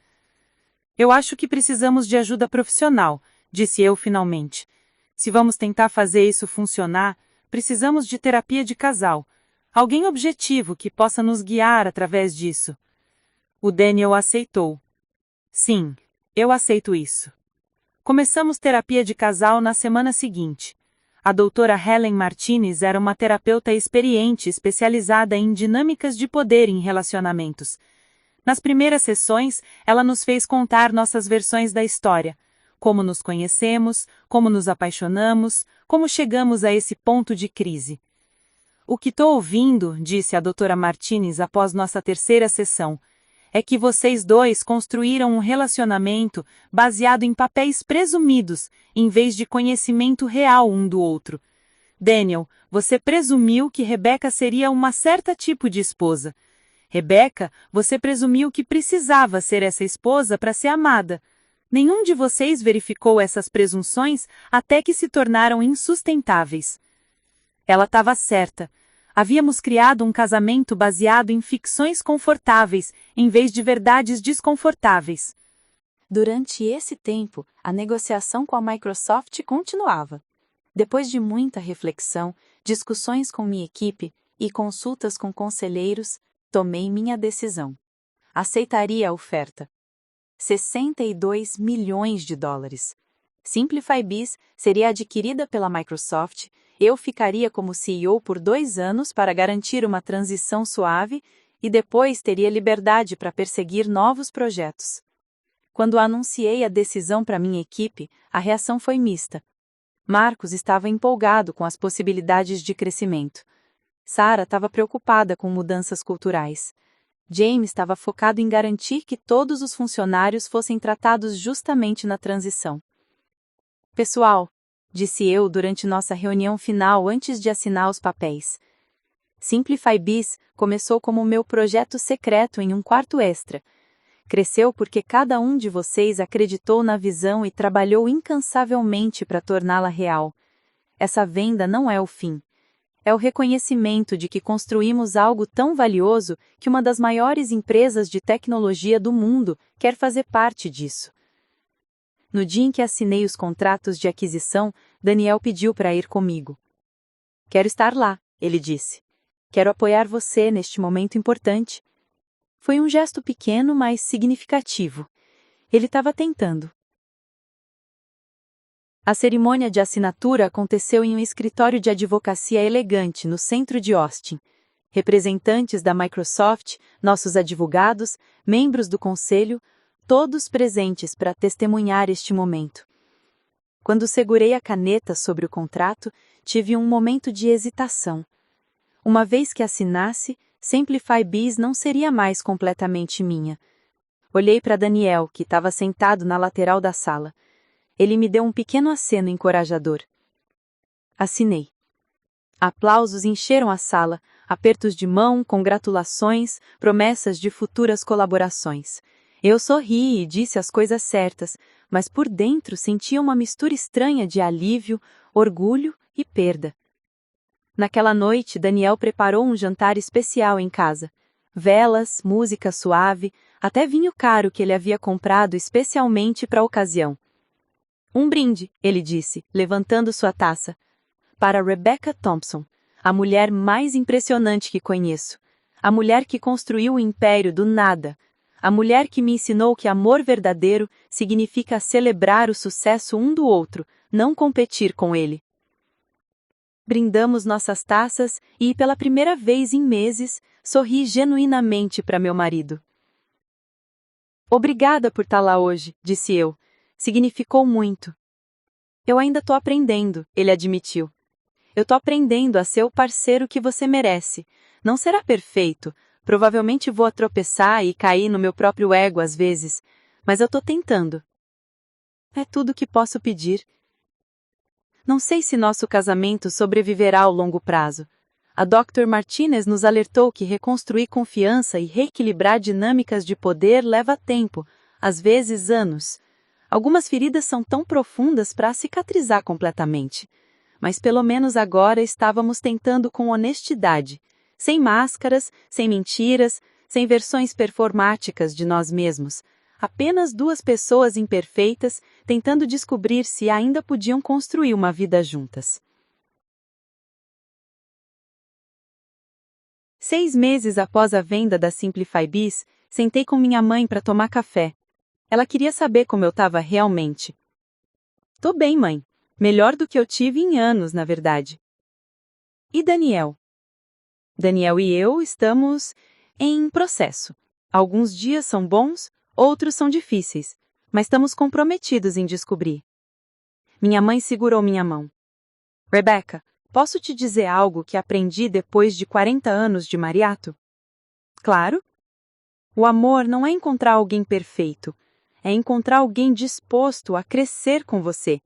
Eu acho que precisamos de ajuda profissional, disse eu finalmente. Se vamos tentar fazer isso funcionar, precisamos de terapia de casal. Alguém objetivo que possa nos guiar através disso. O Daniel aceitou. Sim, eu aceito isso. Começamos terapia de casal na semana seguinte. A doutora Helen Martinez era uma terapeuta experiente especializada em dinâmicas de poder em relacionamentos. Nas primeiras sessões, ela nos fez contar nossas versões da história. Como nos conhecemos, como nos apaixonamos, como chegamos a esse ponto de crise. O que estou ouvindo, disse a doutora Martinez após nossa terceira sessão, é que vocês dois construíram um relacionamento baseado em papéis presumidos, em vez de conhecimento real um do outro. Daniel, você presumiu que Rebeca seria uma certa tipo de esposa. Rebeca, você presumiu que precisava ser essa esposa para ser amada. Nenhum de vocês verificou essas presunções até que se tornaram insustentáveis. Ela estava certa. Havíamos criado um casamento baseado em ficções confortáveis, em vez de verdades desconfortáveis. Durante esse tempo, a negociação com a Microsoft continuava. Depois de muita reflexão, discussões com minha equipe e consultas com conselheiros, tomei minha decisão. Aceitaria a oferta. 62 milhões de dólares. SimplifyBiz seria adquirida pela Microsoft, eu ficaria como CEO por 2 anos para garantir uma transição suave e depois teria liberdade para perseguir novos projetos. Quando anunciei a decisão para minha equipe, a reação foi mista. Marcos estava empolgado com as possibilidades de crescimento. Sarah estava preocupada com mudanças culturais. James estava focado em garantir que todos os funcionários fossem tratados justamente na transição. Pessoal, disse eu durante nossa reunião final antes de assinar os papéis. SimplifyBiz começou como meu projeto secreto em um quarto extra. Cresceu porque cada um de vocês acreditou na visão e trabalhou incansavelmente para torná-la real. Essa venda não é o fim. É o reconhecimento de que construímos algo tão valioso que uma das maiores empresas de tecnologia do mundo quer fazer parte disso. No dia em que assinei os contratos de aquisição, Daniel pediu para ir comigo. Quero estar lá, ele disse. Quero apoiar você neste momento importante. Foi um gesto pequeno, mas significativo. Ele estava tentando. A cerimônia de assinatura aconteceu em um escritório de advocacia elegante no centro de Austin. Representantes da Microsoft, nossos advogados, membros do conselho, todos presentes para testemunhar este momento. Quando segurei a caneta sobre o contrato, tive um momento de hesitação. Uma vez que assinasse, SimplifyBiz não seria mais completamente minha. Olhei para Daniel, que estava sentado na lateral da sala. Ele me deu um pequeno aceno encorajador. Assinei. Aplausos encheram a sala, apertos de mão, congratulações, promessas de futuras colaborações. Eu sorri e disse as coisas certas, mas por dentro sentia uma mistura estranha de alívio, orgulho e perda. Naquela noite, Daniel preparou um jantar especial em casa. Velas, música suave, até vinho caro que ele havia comprado especialmente para a ocasião. Um brinde, ele disse, levantando sua taça. Para Rebecca Thompson, a mulher mais impressionante que conheço. A mulher que construiu o império do nada. A mulher que me ensinou que amor verdadeiro significa celebrar o sucesso um do outro, não competir com ele. Brindamos nossas taças e, pela primeira vez em meses, sorri genuinamente para meu marido. Obrigada por estar lá hoje, disse eu. Significou muito. Eu ainda estou aprendendo, ele admitiu. Eu estou aprendendo a ser o parceiro que você merece. Não será perfeito. Provavelmente vou tropeçar e cair no meu próprio ego às vezes, mas eu estou tentando. É tudo que posso pedir. Não sei se nosso casamento sobreviverá ao longo prazo. A Dr. Martinez nos alertou que reconstruir confiança e reequilibrar dinâmicas de poder leva tempo, às vezes anos. Algumas feridas são tão profundas para cicatrizar completamente. Mas pelo menos agora estávamos tentando com honestidade, sem máscaras, sem mentiras, sem versões performáticas de nós mesmos. Apenas 2 pessoas imperfeitas tentando descobrir se ainda podiam construir uma vida juntas. 6 meses após a venda da SimplifyBiz, sentei com minha mãe para tomar café. Ela queria saber como eu estava realmente. Tô bem, mãe. Melhor do que eu tive em anos, na verdade. E Daniel? Daniel e eu estamos em processo. Alguns dias são bons, outros são difíceis, mas estamos comprometidos em descobrir. Minha mãe segurou minha mão. Rebecca, posso te dizer algo que aprendi depois de 40 anos de mariato? Claro. O amor não é encontrar alguém perfeito, é encontrar alguém disposto a crescer com você.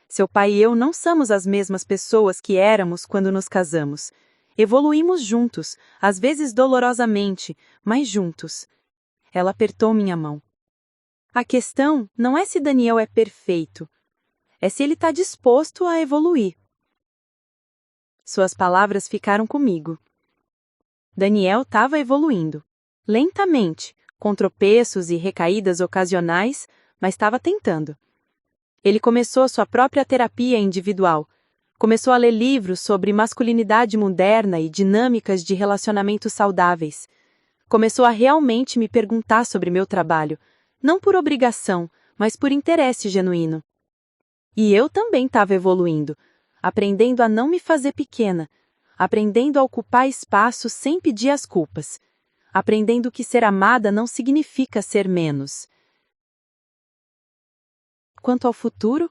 Seu pai e eu não somos as mesmas pessoas que éramos quando nos casamos. Evoluímos juntos, às vezes dolorosamente, mas juntos. Ela apertou minha mão. A questão não é se Daniel é perfeito, é se ele está disposto a evoluir. Suas palavras ficaram comigo. Daniel estava evoluindo. Lentamente, com tropeços e recaídas ocasionais, mas estava tentando. Ele começou sua própria terapia individual. Começou a ler livros sobre masculinidade moderna e dinâmicas de relacionamentos saudáveis. Começou a realmente me perguntar sobre meu trabalho, não por obrigação, mas por interesse genuíno. E eu também estava evoluindo, aprendendo a não me fazer pequena, aprendendo a ocupar espaço sem pedir as culpas, aprendendo que ser amada não significa ser menos. Quanto ao futuro,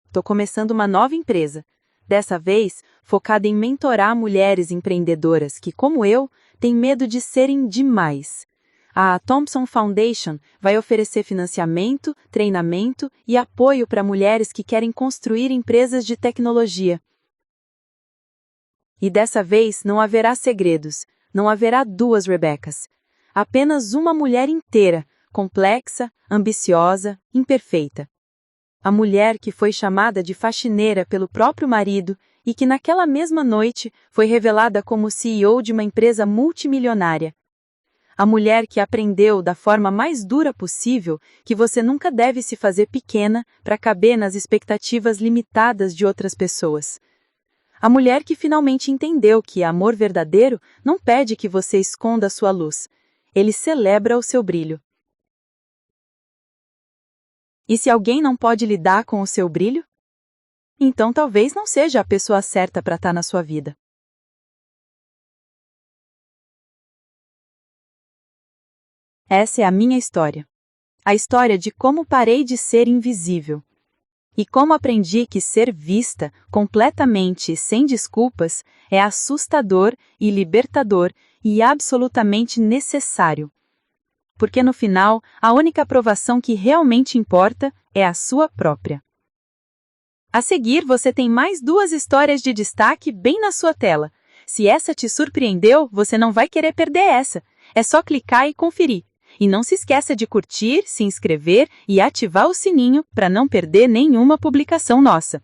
estou começando uma nova empresa, dessa vez focada em mentorar mulheres empreendedoras que, como eu, têm medo de serem demais. A Thompson Foundation vai oferecer financiamento, treinamento e apoio para mulheres que querem construir empresas de tecnologia. E dessa vez não haverá segredos, não haverá duas Rebecas. Apenas uma mulher inteira, complexa, ambiciosa, imperfeita. A mulher que foi chamada de faxineira pelo próprio marido e que naquela mesma noite foi revelada como CEO de uma empresa multimilionária. A mulher que aprendeu da forma mais dura possível que você nunca deve se fazer pequena para caber nas expectativas limitadas de outras pessoas. A mulher que finalmente entendeu que amor verdadeiro não pede que você esconda a sua luz. Ele celebra o seu brilho. E se alguém não pode lidar com o seu brilho? Então talvez não seja a pessoa certa para estar na sua vida. Essa é a minha história. A história de como parei de ser invisível. E como aprendi que ser vista, completamente e sem desculpas, é assustador e libertador e absolutamente necessário. Porque no final, a única aprovação que realmente importa é a sua própria. A seguir, você tem mais 2 histórias de destaque bem na sua tela. Se essa te surpreendeu, você não vai querer perder essa. É só clicar e conferir. E não se esqueça de curtir, se inscrever e ativar o sininho para não perder nenhuma publicação nossa.